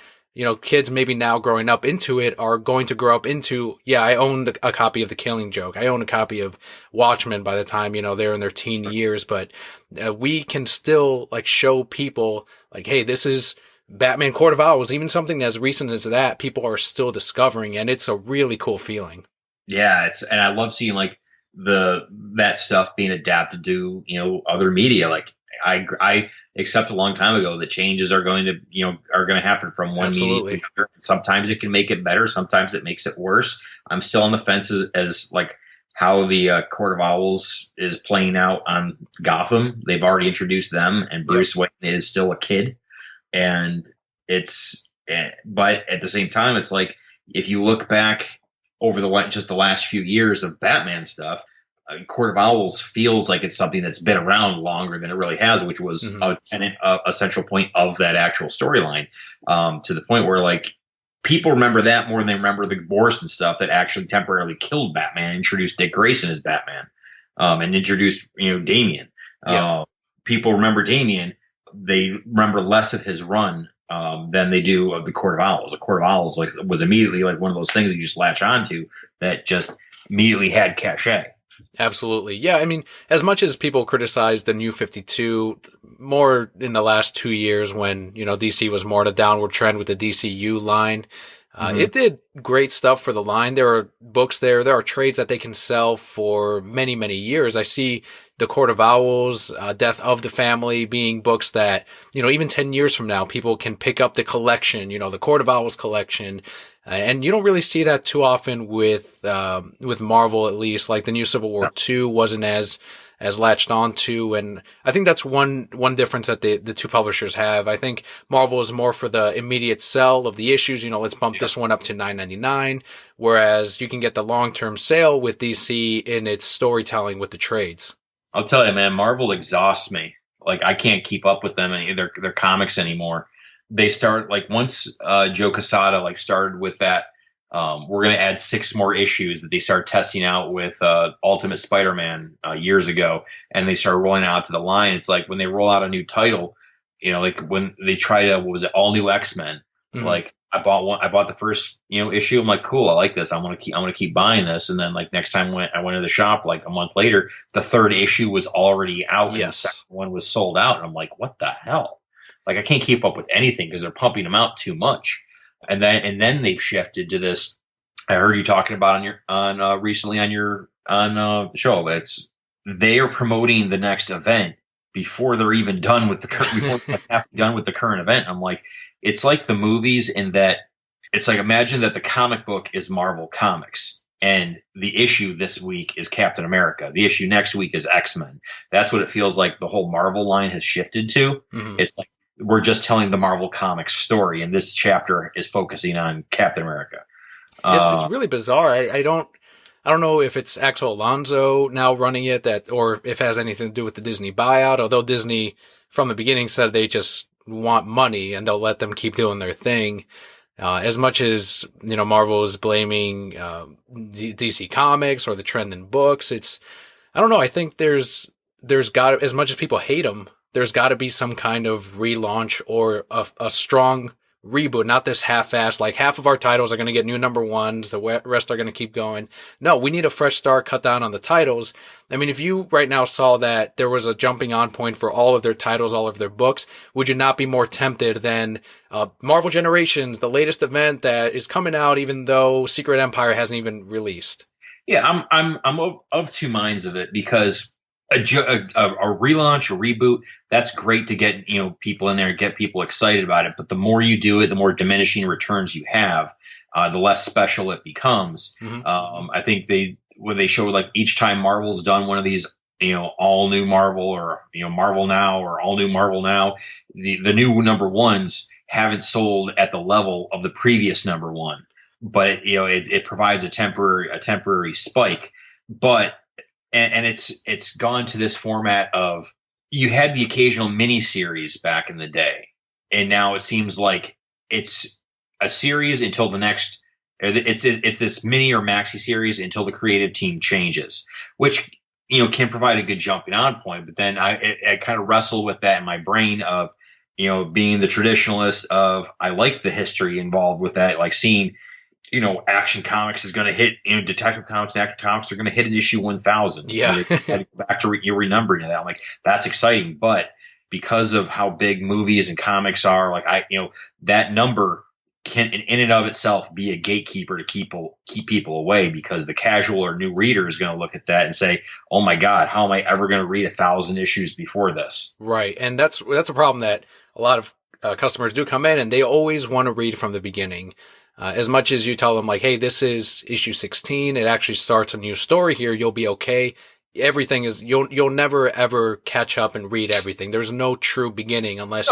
kids maybe now growing up into it are going to grow up into, I own a copy of The Killing Joke. I own a copy of Watchmen by the time, they're in their teen years. But we can still like show people like, hey, this is Batman Court of Owls. Even something as recent as that, people are still discovering. And it's a really cool feeling. Yeah, and I love seeing like that stuff being adapted to, other media. Like I accept a long time ago that changes are going to happen from one media to another. Sometimes it can make it better. Sometimes it makes it worse. I'm still on the fence as like how the Court of Owls is playing out on Gotham. They've already introduced them, and Bruce Wayne is still a kid, and it's But at the same time, it's like if you look back over just the last few years of Batman stuff, Court of Owls feels like it's something that's been around longer than it really has, which was a central point of that actual storyline, to the point where like people remember that more than they remember the Morrison stuff that actually temporarily killed Batman, introduced Dick Grayson as Batman, and introduced Damian. Yeah. People remember Damian; they remember less of his run than they do of the Court of Owls. The Court of Owls was immediately like one of those things that you just latch onto that just immediately had cachet. Absolutely. Yeah, I mean, as much as people criticize the New 52, more in the last 2 years when, DC was more on a downward trend with the DCU line, it did great stuff for the line. There are books there are trades that they can sell for many, many years. I see the Court of Owls, Death of the Family being books that, even 10 years from now, people can pick up the collection, the Court of Owls collection. And you don't really see that too often with Marvel, at least. Like the new Civil War 2 wasn't as latched onto, and I think that's one difference that the two publishers have. I think Marvel is more for the immediate sell of the issues. Let's bump this one up to $9.99, whereas you can get the long-term sale with DC in its storytelling with the trades. I'll tell you, man, Marvel exhausts me. Like I can't keep up with them and their comics anymore. They start once Joe Quesada started with that. We're going to add 6 more issues that they started testing out with Ultimate Spider-Man years ago, and they started rolling out to the line. It's like when they roll out a new title, when they try to, what was it, all new X-Men? Mm-hmm. I bought the first issue. I'm like, cool, I like this. I'm gonna keep buying this. And then next time I went to the shop a month later, the 3rd issue was already out. Yes. And the second one was sold out. And I'm like, what the hell? I can't keep up with anything because they're pumping them out too much. And then they've shifted to this. I heard you talking about recently on the show. They are promoting the next event before they're even done with the current event. I'm like, it's like the movies in that it's like, imagine that the comic book is Marvel Comics and the issue this week is Captain America. The issue next week is X-Men. That's what it feels like the whole Marvel line has shifted to. Mm-hmm. It's like we're just telling the Marvel Comics story, and this chapter is focusing on Captain America. It's really bizarre. I don't know if it's Axel Alonso now running it or if it has anything to do with the Disney buyout, although Disney from the beginning said they just want money and they'll let them keep doing their thing. As much as, Marvel is blaming DC Comics or the trend in books, I don't know. I think there's got, as much as people hate them, there's got to be some kind of relaunch or a strong reboot, not this half-assed, half of our titles are going to get new number ones, the rest are going to keep going. No, we need a fresh start, cut down on the titles. I mean, if you right now saw that there was a jumping on point for all of their titles, all of their books, would you not be more tempted than Marvel Generations, the latest event that is coming out, even though Secret Empire hasn't even released? Yeah, I'm of two minds of it, because a relaunch, a reboot, that's great to get people in there and get people excited about it. But the more you do it, the more diminishing returns you have, the less special it becomes. Mm-hmm. I think when they show each time Marvel's done one of these, all new Marvel or Marvel Now or all new Marvel Now, the new number ones haven't sold at the level of the previous number one. But it provides a temporary spike, but. And it's gone to this format of, you had the occasional mini series back in the day, and now it seems like it's a series until the next. It's this mini or maxi series until the creative team changes, which can provide a good jumping on point. But then I kind of wrestle with that in my brain of being the traditionalist of, I like the history involved with that, like seeing. Action Comics is going to hit, Detective Comics and Action Comics are going to hit an issue 1000. Yeah. Back to your renumbering of that. I'm like, that's exciting. But because of how big movies and comics are, that number can in and of itself be a gatekeeper to keep people away, because the casual or new reader is going to look at that and say, oh my God, how am I ever going to read 1,000 issues before this? Right. And that's a problem that a lot of customers do come in and they always want to read from the beginning. As much as you tell them hey, this is issue 16, it actually starts a new story here, you'll be okay. Everything is, you'll never ever catch up and read everything. There's no true beginning unless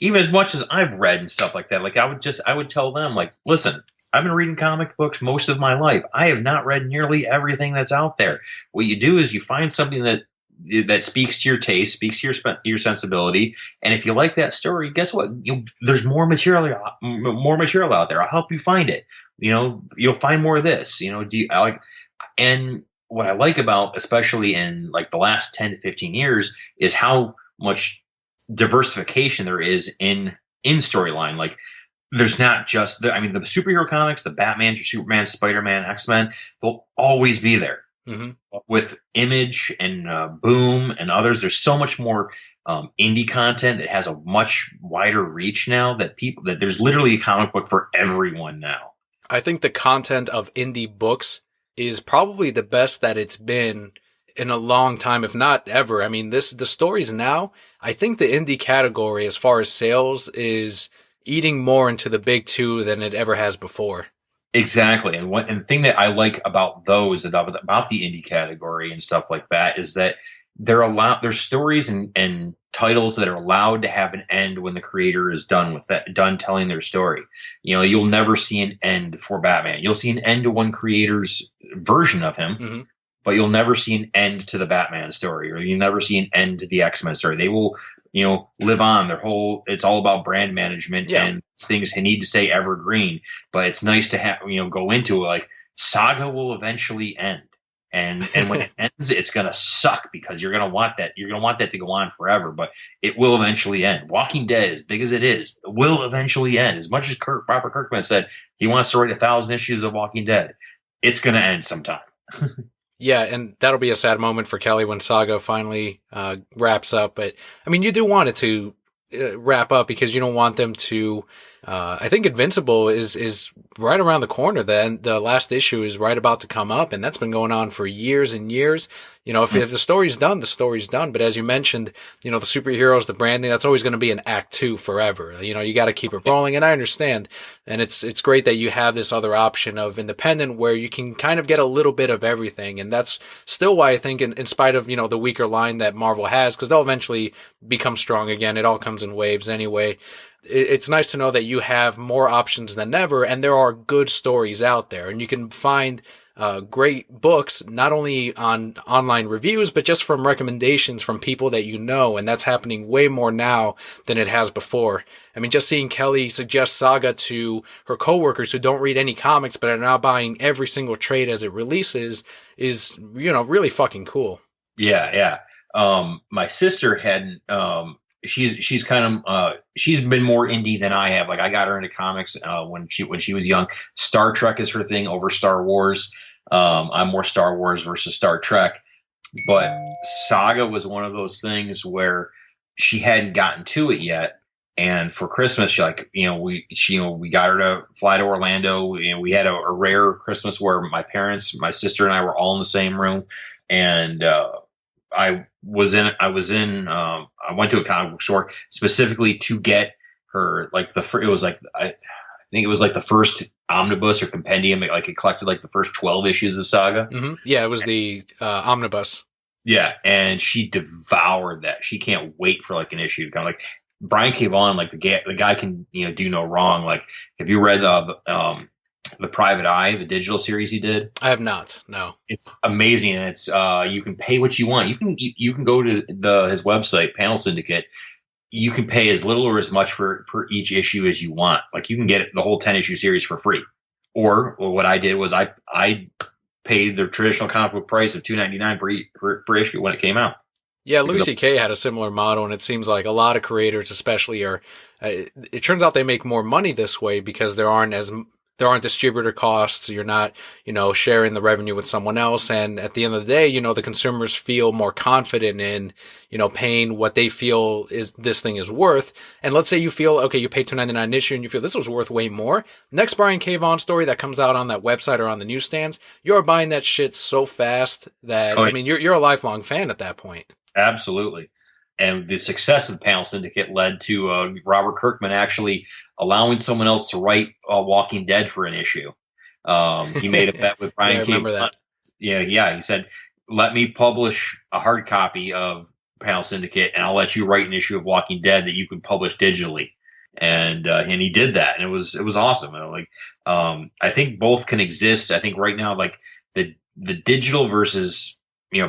even as much as I've read and stuff like that, like I would tell them, like, listen, I've been reading comic books most of my life. I have not read nearly everything that's out there. What you do is you find something that speaks to your taste, speaks to your sensibility, and if you like that story, guess what? There's more material out there. I'll help you find it. You'll find more of this. And what I like about, especially in like the last 10 to 15 years, is how much diversification there is in storyline. Like, there's not just the superhero comics, the Batman, Superman, Spider-Man, X-Men, they'll always be there. Mm-hmm. With Image and Boom and others, there's so much more indie content that has a much wider reach now that there's literally a comic book for everyone now. I think the content of indie books is probably the best that it's been in a long time, if not ever. I mean, the stories now, I think the indie category, as far as sales, is eating more into the big two than it ever has before. Exactly. And the thing that I like about those, about the indie category and stuff like that, is that there's stories and titles that are allowed to have an end when the creator is done telling their story. You'll never see an end for Batman. You'll see an end to one creator's version of him, mm-hmm. but you'll never see an end to the Batman story, or you'll never see an end to the X-Men story. They will, live on. It's all about brand management, and things need to stay evergreen. But it's nice to have, go into it, like, Saga will eventually end. And when it ends, it's going to suck because you're going to want that. You're going to want that to go on forever, but it will eventually end. Walking Dead, as big as it is, will eventually end. As much as Robert Kirkman said he wants to write 1,000 issues of Walking Dead, it's going to end sometime. Yeah, and that'll be a sad moment for Kelly when Saga finally wraps up. But, I mean, you do want it to wrap up because you don't want them to... I think Invincible is right around the corner. The last issue is right about to come up, and that's been going on for years and years. If the story's done, the story's done. But as you mentioned, the superheroes, the branding, that's always going to be an act 2 forever. You got to keep it rolling, and I understand. And it's great that you have this other option of independent where you can kind of get a little bit of everything. And that's still why I think in spite of, the weaker line that Marvel has, because they'll eventually become strong again. It all comes in waves anyway. It's nice to know that you have more options than ever, and there are good stories out there, and you can find great books, not only on online reviews, but just from recommendations from people that and that's happening way more now than it has before. I mean, just seeing Kelly suggest Saga to her coworkers who don't read any comics, but are now buying every single trade as it releases is, really fucking cool. Yeah. My sister had, she's kind of she's been more indie than I have. Like, I got her into comics when she was young. Star Trek is her thing over Star Wars. I'm more Star Wars versus Star Trek, but Saga was one of those things where she hadn't gotten to it yet. And for Christmas, we got her to fly to Orlando. We had a rare Christmas where my parents, my sister, and I were all in the same room, and I went to a comic book store specifically to get her, like, I think it was like the first omnibus or compendium. It collected like the first 12 issues of Saga. Mm-hmm. Yeah, it was the omnibus. Yeah, and she devoured that. She can't wait for like an issue to come. Like, Brian K. Vaughan, like the guy can do no wrong. Like, have you read The Private Eye, the digital series he did? I have not. No. It's amazing, and it's you can pay what you want. You can go to his website, Panel Syndicate. You can pay as little or as much for each issue as you want. Like, you can get the whole 10-issue series for free. Or what I did was I paid the traditional comic book price of $2.99 per issue when it came out. Yeah, Louis C.K. had a similar model, and it seems like a lot of creators, especially, are. It turns out they make more money this way because there aren't distributor costs. You're not, sharing the revenue with someone else. And at the end of the day, the consumers feel more confident in, paying what they feel this thing is worth. And let's say you feel, okay, you paid $2.99 an issue and you feel this was worth way more. Next Brian K. Vaughan story that comes out on that website or on the newsstands, you're buying that shit so fast that, you're a lifelong fan at that point. Absolutely. And the success of Panel Syndicate led to Robert Kirkman actually allowing someone else to write Walking Dead for an issue. He made a bet with Brian K. I remember that. Yeah. He said, let me publish a hard copy of panel syndicate, and I'll let you write an issue of Walking Dead that you can publish digitally. And he did that, and it was awesome. I think both can exist. I think right now, like the digital versus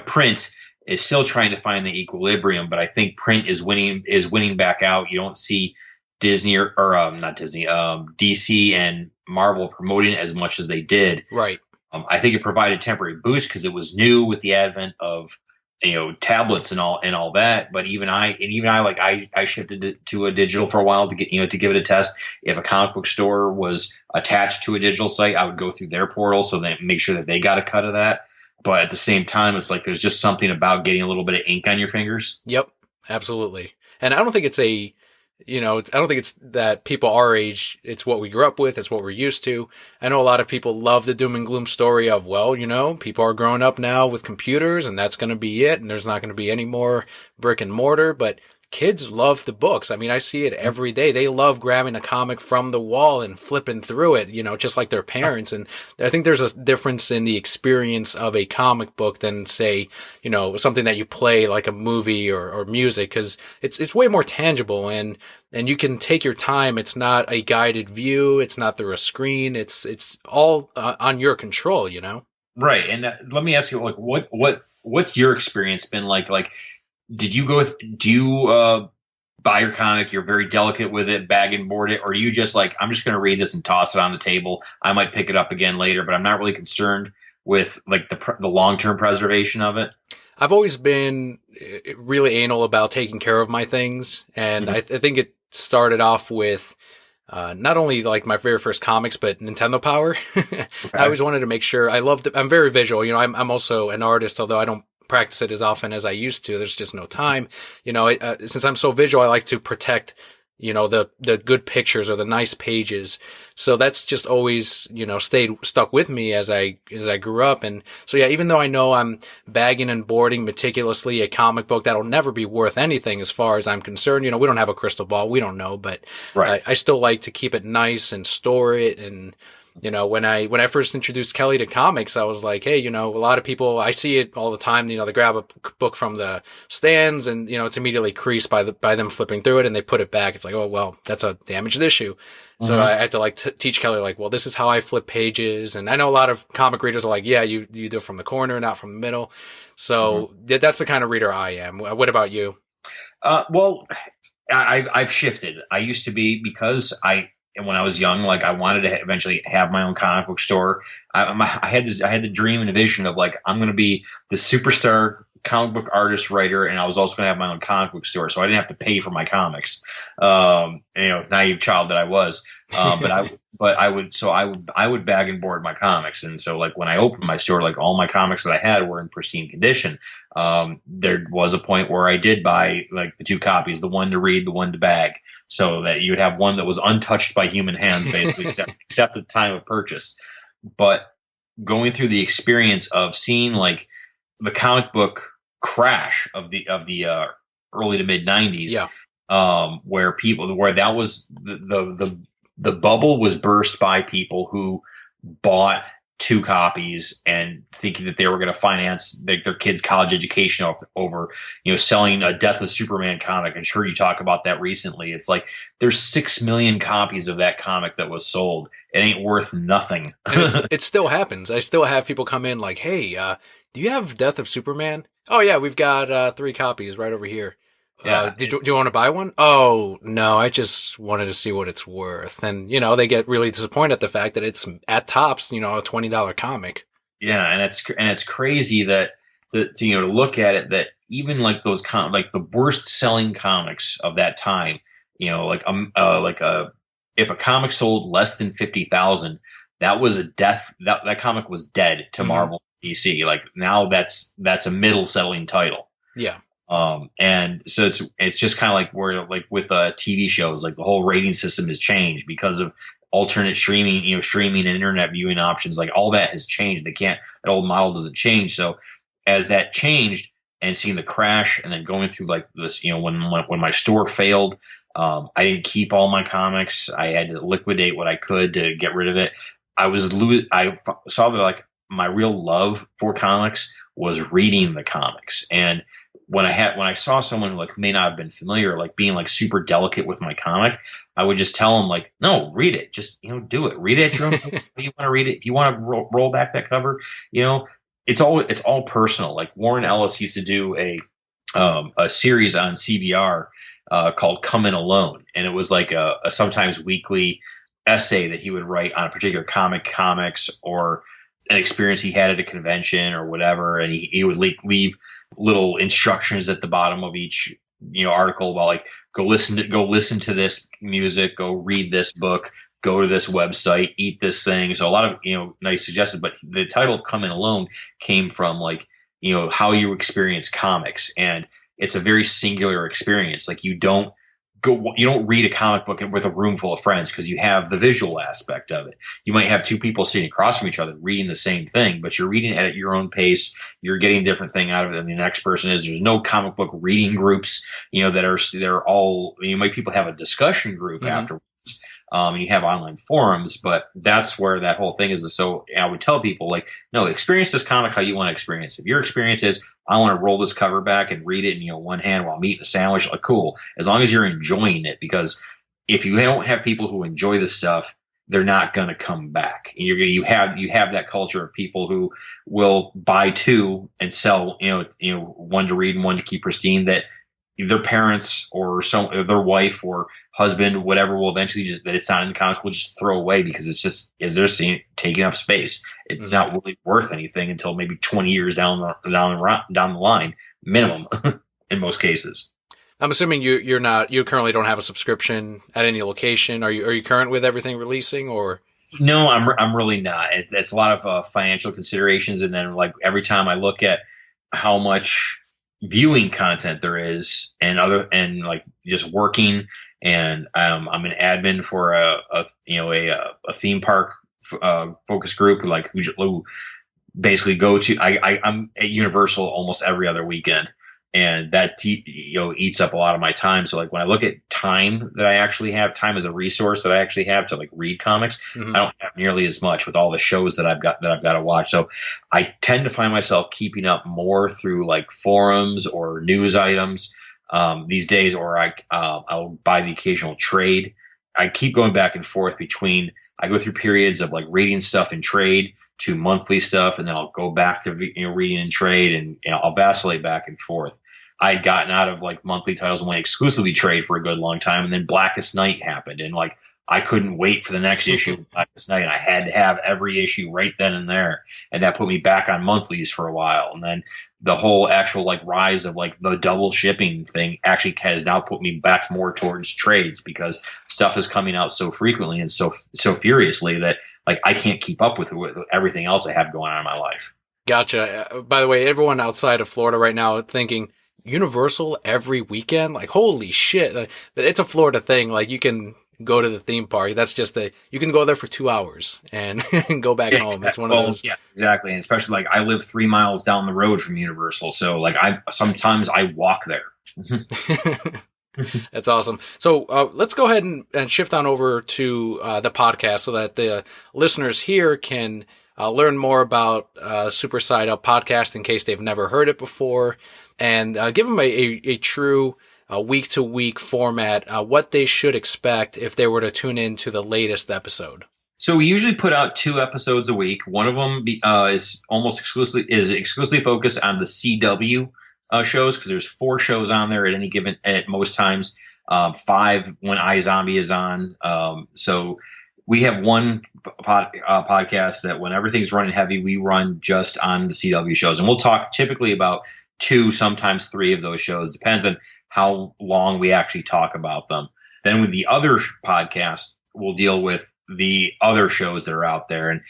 print is still trying to find the equilibrium, but I think print is winning back out. You don't see Disney or not Disney, DC and Marvel promoting it as much as they did. Right. I think it provided a temporary boost because it was new with the advent of tablets and all that. But even I shifted it to a digital for a while to get to give it a test. If a comic book store was attached to a digital site, I would go through their portal so they make sure that they got a cut of that. But at the same time, it's like there's just something about getting a little bit of ink on your fingers. Yep, absolutely. And I don't think it's I don't think it's that people our age, it's what we grew up with, it's what we're used to. I know a lot of people love the doom and gloom story of, well, people are growing up now with computers and that's going to be it. And there's not going to be any more brick and mortar, but kids love the books. I mean, I see it every day. They love grabbing a comic from the wall and flipping through it, just like their parents. And I think there's a difference in the experience of a comic book than, say, something that you play like a movie or music, because it's way more tangible and you can take your time. It's not a guided view. It's not through a screen. It's all on your control, Right. And let me ask you, like, what's your experience been like? Like, do you buy your comic, you're very delicate with it, bag and board it, or do you just like, I'm just going to read this and toss it on the table? I might pick it up again later, but I'm not really concerned with like the long-term preservation of it. I've always been really anal about taking care of my things. And I think it started off with not only like my very first comics, but Nintendo Power. Okay. I always wanted to make sure I'm very visual. I'm also an artist, although I don't practice it as often as I used to. There's just no time. Since I'm so visual, I like to protect, the good pictures or the nice pages. So that's just always, stuck with me as I grew up. And so, yeah, even though I know I'm bagging and boarding meticulously a comic book that'll never be worth anything as far as I'm concerned, we don't have a crystal ball. We don't know, but right. I still like to keep it nice and store it. And when I first introduced Kelly to comics, I was like, hey, a lot of people, I see it all the time, they grab a book from the stands and, it's immediately creased by them flipping through it and they put it back. It's like, oh, well, that's a damaged issue. Mm-hmm. So I had to teach Kelly, well, this is how I flip pages. And I know a lot of comic readers are like, yeah, you do it from the corner, not from the middle. So that's the kind of reader I am. What about you? Well, I've shifted. I used to be, because and when I was young, like I wanted to eventually have my own comic book store. I had the dream and the vision of like, I'm going to be the superstar comic book artist, writer, and I was also going to have my own comic book store, so I didn't have to pay for my comics. Naive child that I was. But I would bag and board my comics, and so like when I opened my store, like all my comics that I had were in pristine condition. There was a point where I did buy like the two copies, the one to read, the one to bag, so that you would have one that was untouched by human hands, basically, except at the time of purchase. But going through the experience of seeing like the comic book crash of the early to mid 90s, where that was the bubble was burst by people who bought two copies and thinking that they were going to finance their kids' college education over selling a Death of Superman comic. I'm sure you talk about that recently. It's like there's 6 million copies of that comic that was sold. It ain't worth nothing. It still happens. I still have people come in like, hey, do you have Death of Superman? Oh yeah, we've got 3 copies right over here. Yeah, do you want to buy one? Oh, no, I just wanted to see what it's worth. And, they get really disappointed at the fact that it's at tops, a $20 comic. Yeah. And it's crazy that to look at it, that even like those like the worst selling comics of that time, if a comic sold less than 50,000, that was a death. That comic was dead to Marvel DC. Like now that's a middle selling title. Yeah. And so it's just kind of like where, like with TV shows, like the whole rating system has changed because of alternate streaming, streaming and internet viewing options. Like all that has changed. That old model doesn't change. So as that changed and seeing the crash and then going through like this, when my store failed, I didn't keep all my comics. I had to liquidate what I could to get rid of it. I saw that like my real love for comics was reading the comics. And when I saw someone like who may not have been familiar, like being like super delicate with my comic, I would just tell them like, no, read it. Just, do it. Read it at your own pace. If you want to read it, if you want to roll back that cover, it's all personal. Like Warren Ellis used to do a series on CBR called Come In Alone. And it was like a sometimes weekly essay that he would write on a particular comics or an experience he had at a convention or whatever. And he would leave little instructions at the bottom of each article about like, go listen to this music, go read this book, go to this website, eat this thing. So a lot of nice suggestions, but the title of Come In Alone came from like how you experience comics, and it's a very singular experience. Like you don't read a comic book with a room full of friends because you have the visual aspect of it. You might have two people sitting across from each other reading the same thing, but you're reading it at your own pace. You're getting a different thing out of it than the next person is. There's no comic book reading groups, they're all, people have a discussion group afterwards. You have online forums, but that's where that whole thing is. So I would tell people like, no, experience this comic how you want to experience it. If your experience is, I want to roll this cover back and read it in one hand while I'm eating a sandwich, like cool, as long as you're enjoying it. Because if you don't have people who enjoy this stuff, they're not going to come back. And you have that culture of people who will buy two and sell, one to read and one to keep pristine, that their parents or their wife or husband, whatever, will eventually that it's not in the comics, will just throw away because it's just, as they're seeing, taking up space. It's not really worth anything until maybe 20 years down the line, minimum, in most cases. I'm assuming you currently don't have a subscription at any location. Are you current with everything releasing, or? No, I'm really not. It's a lot of financial considerations, and then like every time I look at how much viewing content there is and like just working, and I'm an admin for a theme park focus group who basically go to I'm at Universal almost every other weekend, and that eats up a lot of my time. So like when I look at time that I actually have, time as a resource that I actually have to like read comics, I don't have nearly as much with all the shows that I've got to watch. So I tend to find myself keeping up more through like forums or news items these days, or I'll buy the occasional trade. I keep going back and forth between, I go through periods of like reading stuff in trade to monthly stuff, and then I'll go back to reading in trade, and I'll vacillate back and forth. I had gotten out of like monthly titles and went exclusively trade for a good long time, and then Blackest Night happened, and like I couldn't wait for the next issue of Blackest Night, and I had to have every issue right then and there, and that put me back on monthlies for a while. And then the whole actual like rise of like the double shipping thing actually has now put me back more towards trades, because stuff is coming out so frequently and so furiously that like I can't keep up with everything else I have going on in my life. Gotcha. By the way, everyone outside of Florida right now thinking Universal every weekend, like holy shit! It's a Florida thing. Like you can go to the theme park. That's just you can go there for 2 hours and go back home. Exactly. It's one of those. Yes, exactly. And especially like I live 3 miles down the road from Universal, so like sometimes I walk there. That's awesome. So let's go ahead and shift on over to the podcast so that the listeners here can learn more about Super Side Up podcast in case they've never heard it before, and give them a true week-to-week format, what they should expect if they were to tune in to the latest episode. So we usually put out 2 episodes a week. One of them is exclusively focused on the CW shows, because there's 4 shows on there at most times, 5 when iZombie is on. So we have one podcast that when everything's running heavy, we run just on the CW shows, and we'll talk typically about 2, sometimes 3 of those shows. Depends on how long we actually talk about them. Then with the other podcast, we'll deal with the other shows that are out there. And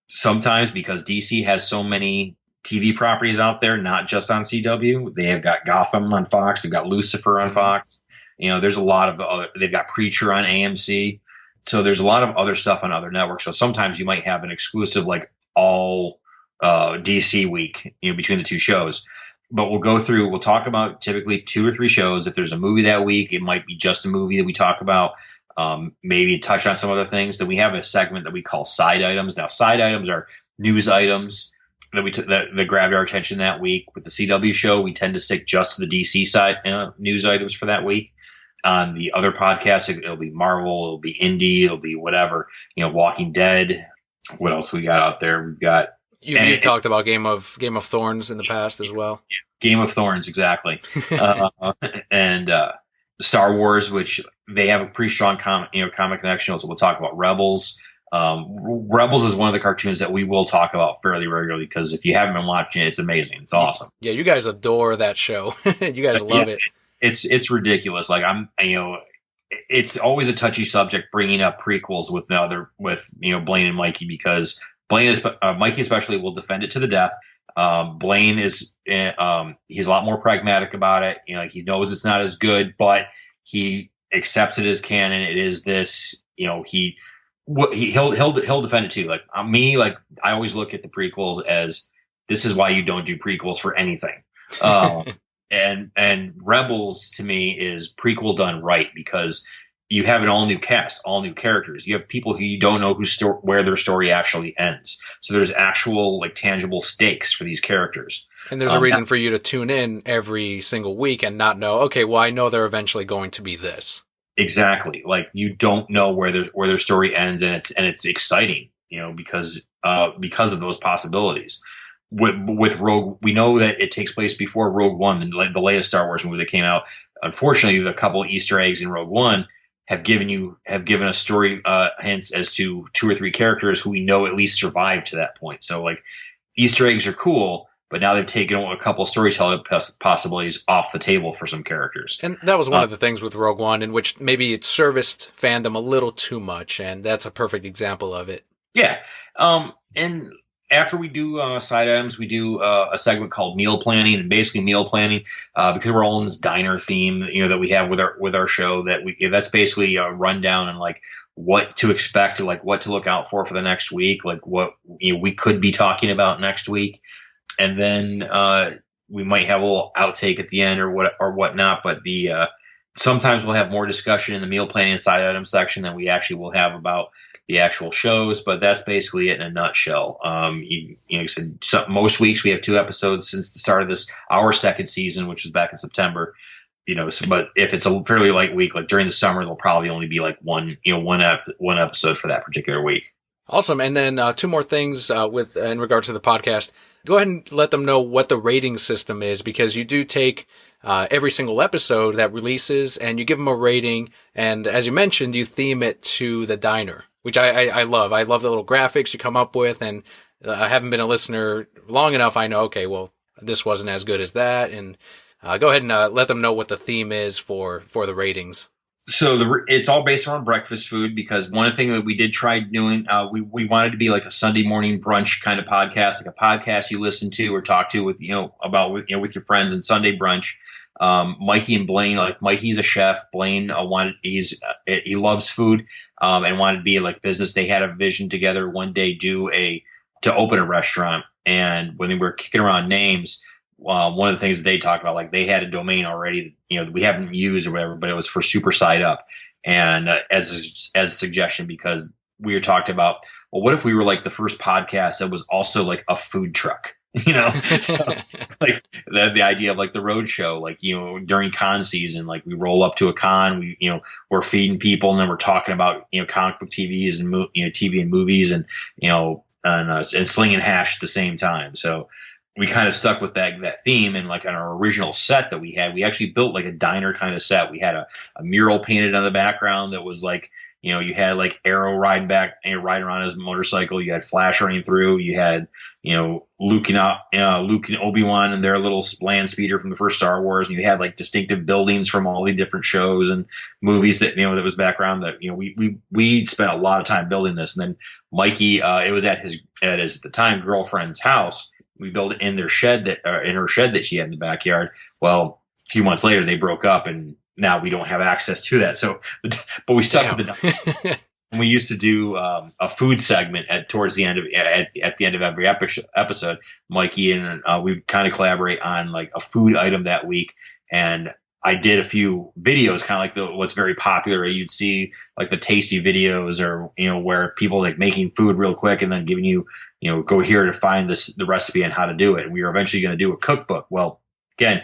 sometimes, because DC has so many TV properties out there, not just on CW, they have got Gotham on Fox, they've got Lucifer on Fox. There's a lot of other, they've got Preacher on AMC. So there's a lot of other stuff on other networks. So sometimes you might have an exclusive, like all DC week, between the 2 shows. But we'll talk about typically 2 or 3 shows. If there's a movie that week, it might be just a movie that we talk about, maybe touch on some other things. Then we have a segment that we call side items. Now, side items are news items that grabbed our attention that week. With the CW show, we tend to stick just to the DC side news items for that week. On the other podcasts, it'll be Marvel, it'll be indie, it'll be whatever. Walking Dead. What else we got out there? We've got you talked about Game of Thorns in the past as well. Game of Thorns, exactly. And Star Wars, which they have a pretty strong comic connection. So we'll talk about Rebels. Rebels is one of the cartoons that we will talk about fairly regularly because if you haven't been watching it, it's amazing. It's awesome. Yeah, you guys adore that show. You guys love it. It's ridiculous. Like it's always a touchy subject bringing up prequels with Blaine and Mikey because Mikey especially will defend it to the death. Blaine is he's a lot more pragmatic about it. He knows it's not as good, but he accepts it as canon. It is this. He'll defend it too. Like me, like I always look at the prequels as this is why you don't do prequels for anything. And Rebels to me is prequel done right because you have an all new cast, all new characters. You have people who you don't know where their story actually ends. So there's actual like tangible stakes for these characters. And there's a reason for you to tune in every single week and not know, okay, well, I know they're eventually going to be this. Exactly. Like you don't know where their story ends, and it's exciting, because of those possibilities. With Rogue, we know that it takes place before Rogue One, the latest Star Wars movie that came out. Unfortunately, a couple of Easter eggs in Rogue One have given us story hints as to 2 or 3 characters who we know at least survived to that point. So like Easter eggs are cool, but now they've taken a couple of storytelling possibilities off the table for some characters. And that was one of the things with Rogue One, in which maybe it serviced fandom a little too much, and that's a perfect example of it. Yeah. And after we do side items, we do a segment called meal planning, and basically meal planning because we're all in this diner theme, that we have with our show. That's basically a rundown and like what to expect, like what to look out for the next week, like what we could be talking about next week, and then we might have a little outtake at the end or whatnot. But sometimes we'll have more discussion in the meal planning side item section than we actually will have about the actual shows, but that's basically it in a nutshell. Most weeks we have 2 episodes since the start of our second season, which was back in September. But if it's a fairly light week, like during the summer, there'll probably only be like one episode for that particular week. Awesome. And then 2 more things in regards to the podcast. Go ahead and let them know what the rating system is, because you do take every single episode that releases and you give them a rating. And as you mentioned, you theme it to the diner, which I love. I love the little graphics you come up with, and I haven't been a listener long enough. I know, okay, well, this wasn't as good as that. And go ahead and let them know what the theme is for the ratings. So it's all based around breakfast food, because one of the things that we did try doing, we wanted to be like a Sunday morning brunch kind of podcast, like a podcast you listen to or talk to with with your friends and Sunday brunch. Mikey and Blaine, like Mikey's a chef. Blaine he loves food, and wanted to be like business. They had a vision together one day to open a restaurant. And when they were kicking around names, one of the things that they talked about, like they had a domain already, that we haven't used or whatever, but it was for Super Side Up. And as a suggestion, because we were talking about, well, what if we were like the first podcast that was also like a food truck? So like the idea of like the road show, like, during con season, like we roll up to a con, we're feeding people, and then we're talking about, comic book TVs and, TV and movies and slinging hash at the same time. So we kind of stuck with that theme, and like on our original set that we actually built like a diner kind of set. We had a mural painted on the background that was like, you had like Arrow riding around his motorcycle. You had Flash running through. You had, Luke and Obi-Wan and their little land speeder from the first Star Wars. And you had like distinctive buildings from all the different shows and movies that, that was background that, we spent a lot of time building this. And then Mikey, it was at his at the time girlfriend's house. We built it in her shed that she had in the backyard. Well, a few months later, they broke up, and now we don't have access to that. So, but we stuck with the. And we used to do a food segment towards the end of at the end of every episode. Mikey and we kind of collaborate on like a food item that week, and I did a few videos, kind of like what's very popular. You'd see like the tasty videos, or where people like making food real quick and then giving you, go here to find the recipe and how to do it. And we were eventually going to do a cookbook. Well, again,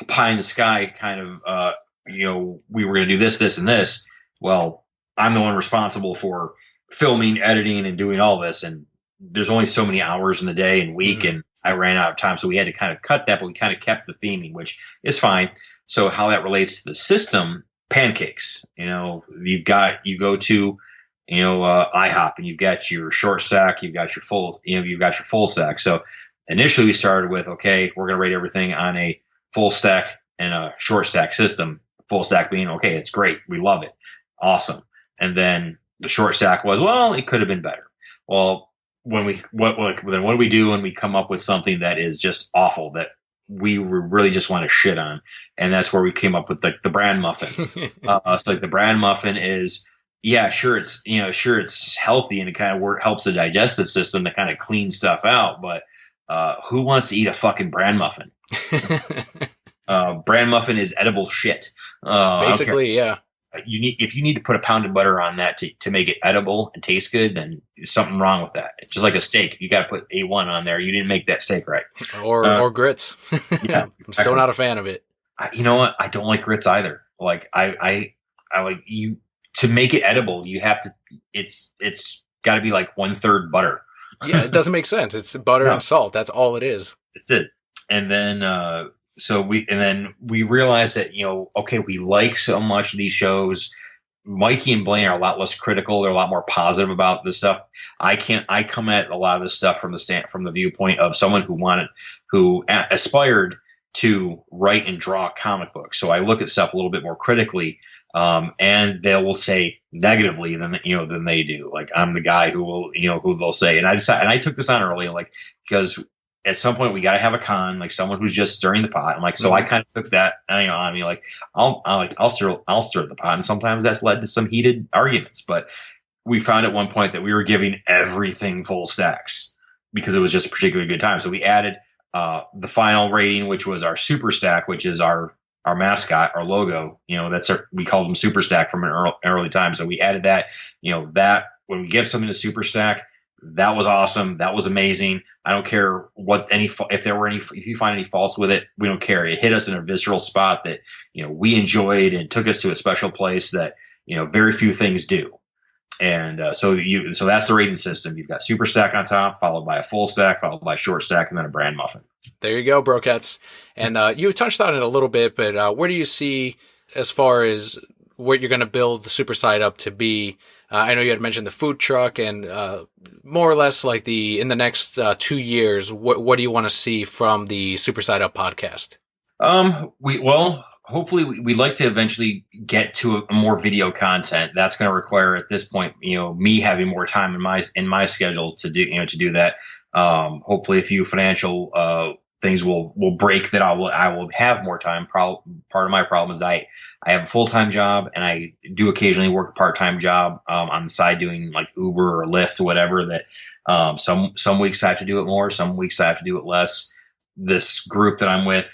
pie in the sky kind of, we were going to do this, and this. Well, I'm the one responsible for filming, editing, and doing all this. And there's only so many hours in the day and week, and I ran out of time. So we had to kind of cut that, but we kind of kept the theming, which is fine. So how that relates to the system, pancakes, you go to, IHOP, and you've got your short stack, you've got your full stack. So initially we started with, okay, we're going to rate everything on a full stack and a short stack system. Full stack being, okay, it's great. We love it. Awesome. And then the short stack was, well, it could have been better. Well, what do we do when we come up with something that is just awful, that we really just want to shit on? And that's where we came up with the bran muffin. So like the bran muffin is, it's healthy, and it kind of helps the digestive system to kind of clean stuff out. But who wants to eat a fucking bran muffin? Bran muffin is edible shit. Basically, yeah. If you need to put a pound of butter on that to make it edible and taste good, then there's something wrong with that. It's just like a steak. You got to put A1 on there. You didn't make that steak right. Or grits. Yeah, I'm still not a fan of it. You know what? I don't like grits either. Like I like you to make it edible. You have to. It's got to be like 1/3 butter. Yeah, it doesn't make sense. It's butter and salt. That's all it is. That's it. And then so we realized that, okay, we like so much of these shows. Mikey and Blaine are a lot less critical. They're a lot more positive about this stuff. I come at a lot of this stuff from the viewpoint of someone who aspired to write and draw comic books. So I look at stuff a little bit more critically, and they will say negatively than they do. Like, I'm the guy who they'll say, and I took this on early, like, because at some point we got to have a con, like someone who's just stirring the pot. I'm like, so I kind of took that, on me, like, I'll stir the pot. And sometimes that's led to some heated arguments, but we found at one point that we were giving everything full stacks because it was just a particularly good time. So we added, the final rating, which was our super stack, which is our mascot, our logo, we called them super stack from an early time. So we added that, that when we give something to super stack, that was awesome. That was amazing. I don't care if you find any faults with it, we don't care. It hit us in a visceral spot that, we enjoyed and took us to a special place that, very few things do. And so that's the rating system. You've got super stack on top, followed by a full stack, followed by a short stack, and then a bran muffin. There you go, Brokettes. And you touched on it a little bit, but where do you see, as far as what you're going to build the super site up to be? I know you had mentioned the food truck, and more or less like in the next 2 years, what do you want to see from the Super Side Up podcast? Hopefully we'd like to eventually get to a more video content. That's going to require at this point, me having more time in my schedule to do that. Hopefully a few financial things will break that I will have more time. Part of my problem is I have a full-time job, and I do occasionally work a part-time job on the side doing like Uber or Lyft or whatever. That some weeks I have to do it more, some weeks I have to do it less. This group that I'm with,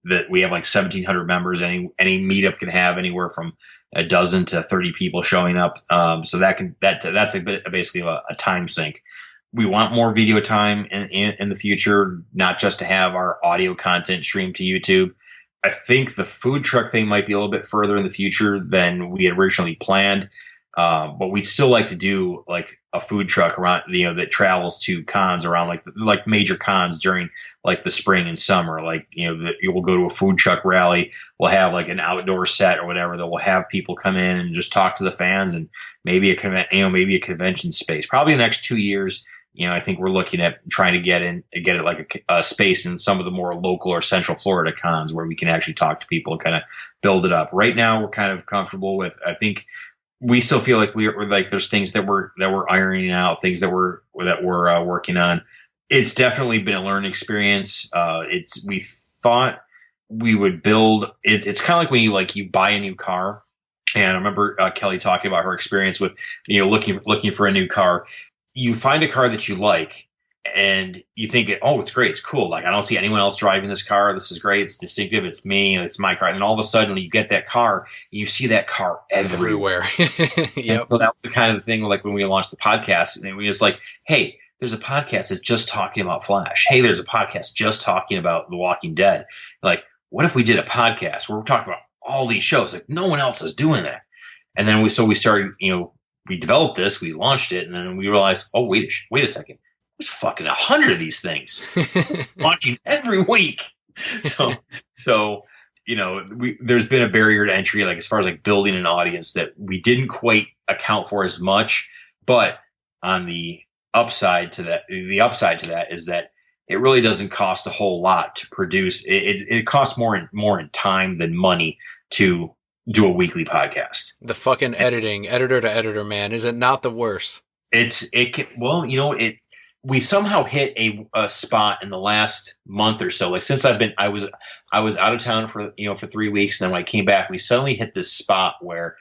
that we have like 1,700 members. Any meetup can have anywhere from a dozen to 30 people showing up. So that's basically a time sink. We want more video time in the future, not just to have our audio content streamed to YouTube. I think the food truck thing might be a little bit further in the future than we had originally planned. But we'd still like to do like a food truck around, that travels to cons around like major cons during like the spring and summer. Like, we'll go to a food truck rally. We'll have like an outdoor set or whatever that will have people come in and just talk to the fans, and maybe a convention space. Probably in the next 2 years. I think we're looking at trying to get it like a space in some of the more local or Central Florida cons where we can actually talk to people and kind of build it up. Right now, we're kind of comfortable with, I think we still feel like we're like, there's things that we're ironing out, things that we're working on. It's definitely been a learning experience. We thought we would build it. It's kind of like when you buy a new car. And I remember Kelly talking about her experience with, looking for a new car. You find a car that you like, and you think, oh, it's great, it's cool. Like, I don't see anyone else driving this car. This is great. It's distinctive. It's me, and it's my car. And all of a sudden, you get that car, you see that car everywhere. Yep. So that was the kind of thing, like when we launched the podcast, and we was like, hey, there's a podcast that's just talking about Flash. Hey, there's a podcast just talking about The Walking Dead. Like, what if we did a podcast where we're talking about all these shows? Like, no one else is doing that. And then we started, we developed this, we launched it, and then we realized, oh, wait a second. There's fucking 100 of these things launching every week. So there's been a barrier to entry, like as far as like building an audience that we didn't quite account for as much. But on the upside to that is that it really doesn't cost a whole lot to produce. It costs more in time than money to do a weekly podcast. The fucking editor to editor, man, is it not the worst? We somehow hit a spot in the last month or so. Like, since I was out of town for 3 weeks, and then when I came back, we suddenly hit this spot where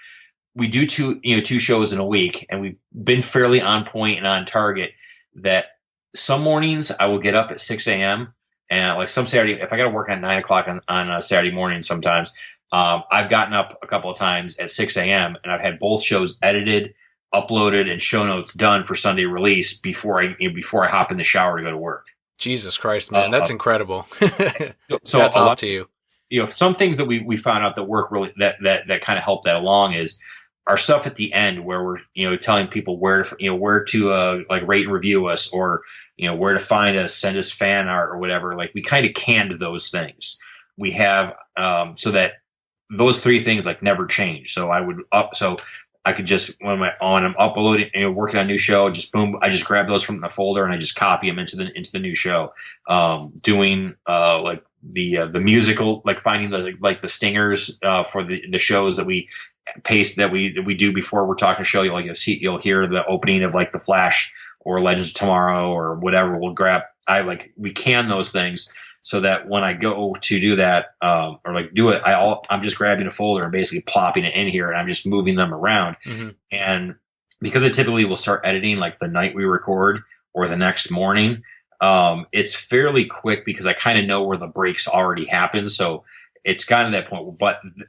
we do two shows in a week, and we've been fairly on point and on target. That some mornings I will get up at 6 a.m. and like some Saturday, if I got to work at 9 o'clock on a Saturday morning, sometimes I've gotten up a couple of times at 6 a.m. and I've had both shows edited, uploaded, and show notes done for Sunday release before I hop in the shower to go to work. Jesus Christ, man, that's incredible. So that's off to you. Some things that we found out that work really that kind of help that along is our stuff at the end, where we're telling people where to like rate and review us, or where to find us, send us fan art or whatever. Like, we kind of canned those things. We have so that those three things like never change. So I could just, when I'm uploading, working on a new show, just boom, I just grab those from the folder and I just copy them into the new show. Doing like the musical, like finding the stingers for the shows that we paste, that we do before we're talking show. You'll hear the opening of like The Flash or Legends of Tomorrow or whatever. We can those things, so that when I go to do that, or like do it, I'm just grabbing a folder and basically plopping it in here, and I'm just moving them around. Mm-hmm. And because I typically will start editing like the night we record or the next morning, it's fairly quick because I kind of know where the breaks already happen. So it's gotten to that point.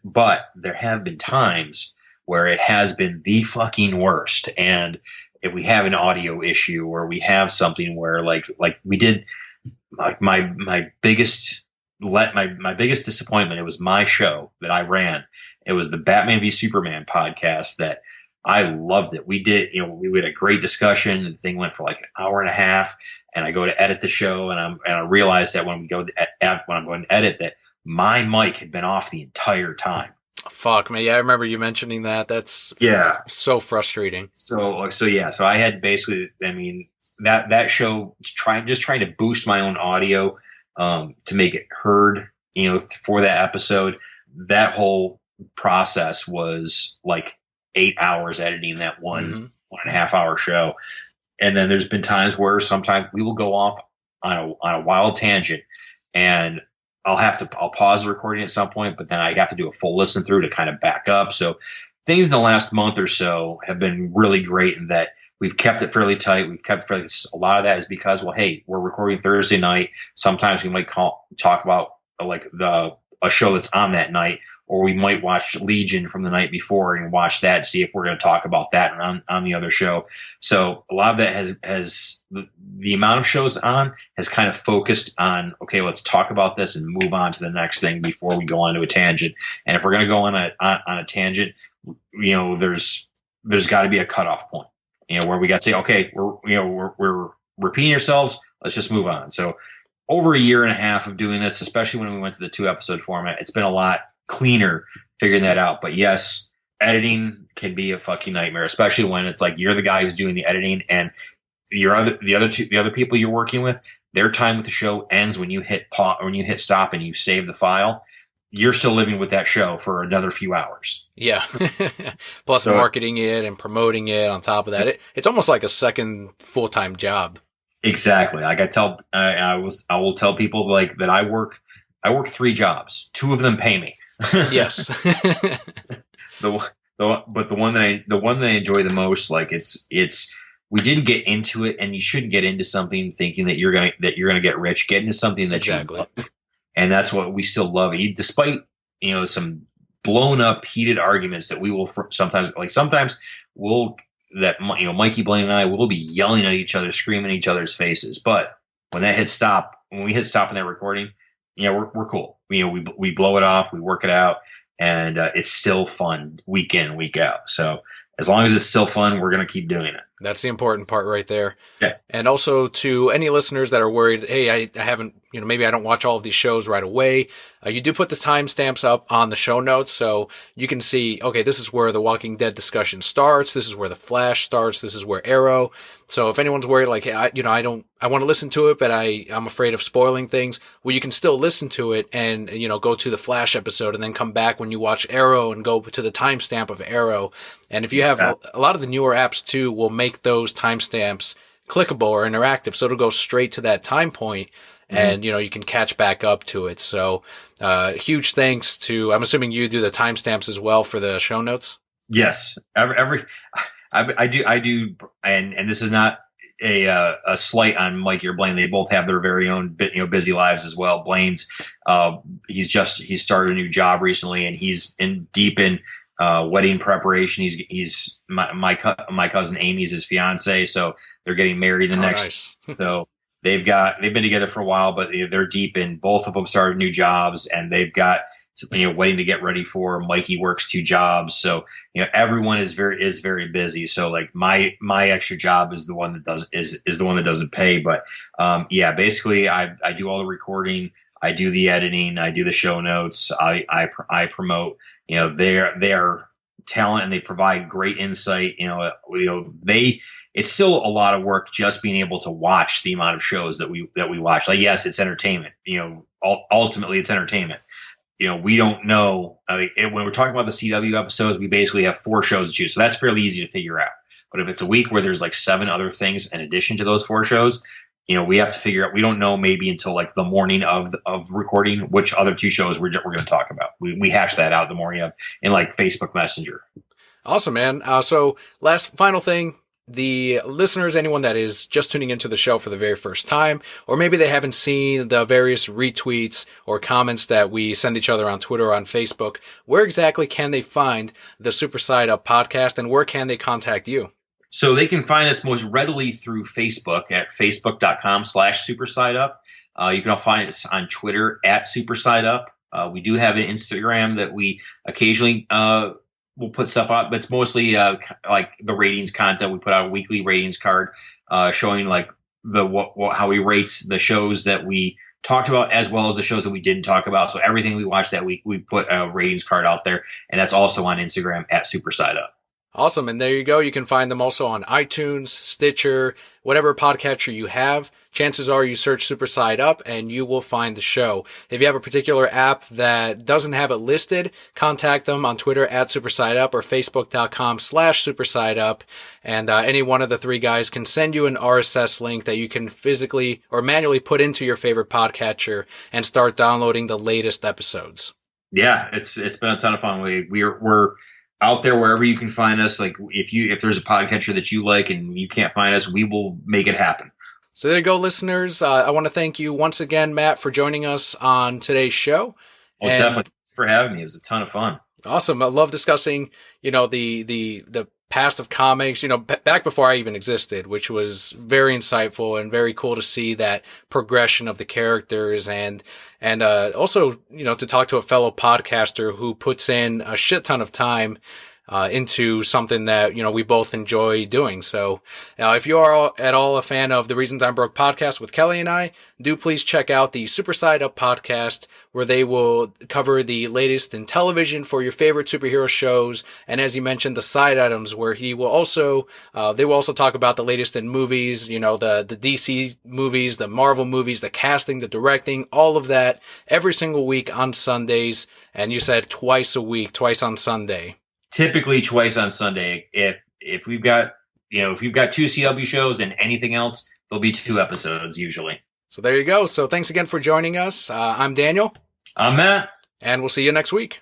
But there have been times where it has been the fucking worst. And if we have an audio issue, or we have something where like we did, like my biggest disappointment, it was my show that I ran. It was the Batman v Superman podcast that I loved it. We did, we had a great discussion. The thing went for like an hour and a half, and I go to edit the show, and I realized that when I'm going to edit, that my mic had been off the entire time. Fuck, man. Yeah, I remember you mentioning that. That's so frustrating. So I had basically, that show, trying to boost my own audio, to make it heard, for that episode. That whole process was like 8 hours editing that one and a half hour show. And then there's been times where sometimes we will go off on a wild tangent, and I'll pause the recording at some point, but then I have to do a full listen through to kind of back up. So things in the last month or so have been really great in that we've kept it fairly tight. A lot of that is because, well, hey, we're recording Thursday night. Sometimes we might talk about like a show that's on that night, or we might watch Legion from the night before and watch that, see if we're going to talk about that on the other show. So a lot of that has the amount of shows on has kind of focused on, okay, let's talk about this and move on to the next thing before we go on to a tangent. And if we're going to go on a tangent, there's got to be a cutoff point, where we got to say, okay, we're repeating ourselves. Let's just move on. So over a year and a half of doing this, especially when we went to the 2-episode format, it's been a lot cleaner figuring that out. But yes, editing can be a fucking nightmare, especially when it's like you're the guy who's doing the editing, and the other people you're working with, their time with the show ends when you hit pause, or when you hit stop and you save the file. You're still living with that show for another few hours. Yeah. Plus marketing it and promoting it on top of that. It's almost like a second full-time job. Exactly. Like I will tell people like that I work 3 jobs. 2 of them pay me. Yes. But the one that I enjoy the most, like it's we didn't get into it, and you shouldn't get into something thinking that you're gonna get rich. Get into something that Exactly. you love, and that's what we still love. Despite some blown up, heated arguments that we will sometimes Mikey, Blaine, and I will be yelling at each other, screaming in each other's faces. But when we hit stop in that recording, we're cool. We blow it off, we work it out, and it's still fun week in, week out. So as long as it's still fun, we're gonna keep doing it. That's the important part right there. Yeah. And also to any listeners that are worried, hey, I haven't, maybe I don't watch all of these shows right away. You do put the timestamps up on the show notes, so you can see, okay, this is where the Walking Dead discussion starts. This is where the Flash starts. This is where Arrow. So if anyone's worried, like, hey, I want to listen to it, but I'm afraid of spoiling things. Well, you can still listen to it and, go to the Flash episode and then come back when you watch Arrow and go to the timestamp of Arrow. And if you have a lot of the newer apps too, will make those timestamps clickable or interactive. So it'll go straight to that time point. And, you can catch back up to it. So, huge thanks to, I'm assuming you do the timestamps as well for the show notes? Yes. I do. And this is not a slight on Mikey or Blaine. They both have their very own, busy lives as well. Blaine's, he started a new job recently, and he's deep in wedding preparation. He's my cousin Amy's his fiance. So they're getting married next. Nice. So they've been together for a while, but they're deep in, both of them started new jobs, and they've got, waiting to get ready for. Mikey works 2 jobs. So, everyone is very busy. So like my extra job is the one that doesn't pay. But, basically I do all the recording. I do the editing. I do the show notes. I promote, their talent, and they provide great insight. It's still a lot of work just being able to watch the amount of shows that we watch. Like, yes, it's entertainment. Ultimately it's entertainment. We don't know. When we're talking about the CW episodes, we basically have 4 shows to choose. So that's fairly easy to figure out. But if it's a week where there's like 7 other things in addition to those 4 shows, we have to figure out. We don't know maybe until like the morning of recording which other 2 shows we're going to talk about. We hash that out the morning of in like Facebook Messenger. Awesome, man. So final thing. The listeners, anyone that is just tuning into the show for the very first time, or maybe they haven't seen the various retweets or comments that we send each other on Twitter or on Facebook, where exactly can they find the Super Side Up podcast, and where can they contact you? So they can find us most readily through Facebook at facebook.com/SuperSideUp. You can find us on Twitter at SuperSideUp. We do have an Instagram that we occasionally we'll put stuff out, but it's mostly like the ratings content. We put out a weekly ratings card showing like how we rate the shows that we talked about, as well as the shows that we didn't talk about. So everything we watched that week, we put a ratings card out there, and that's also on Instagram at SuperSideUp. Awesome. And there you go. You can find them also on iTunes, Stitcher, whatever podcatcher you have. Chances are you search Super Side Up and you will find the show. If you have a particular app that doesn't have it listed, contact them on Twitter at Super Side Up or Facebook.com/Super Side Up. And any one of the 3 guys can send you an RSS link that you can physically or manually put into your favorite podcatcher and start downloading the latest episodes. Yeah, it's been a ton of fun. We're out there wherever you can find us. Like if there's a podcatcher that you like and you can't find us, we will make it happen. So there you go, listeners. I want to thank you once again, Matt, for joining us on today's show. Well, definitely for having me. It was a ton of fun. Awesome. I love discussing, the past of comics, back before I even existed, which was very insightful and very cool to see that progression of the characters and also, to talk to a fellow podcaster who puts in a shit ton of time into something that, we both enjoy doing. So, if you are at all a fan of the Reasons I'm Broke podcast with Kelly and I, do please check out the Super Side Up podcast, where they will cover the latest in television for your favorite superhero shows. And as you mentioned, the side items, where they will also talk about the latest in movies, the DC movies, the Marvel movies, the casting, the directing, all of that every single week on Sundays. And you said twice a week, twice on Sunday. Typically twice on Sunday. If we've got 2 CW shows and anything else, there'll be 2 episodes usually. So there you go. So thanks again for joining us. I'm Daniel. I'm Matt. And we'll see you next week.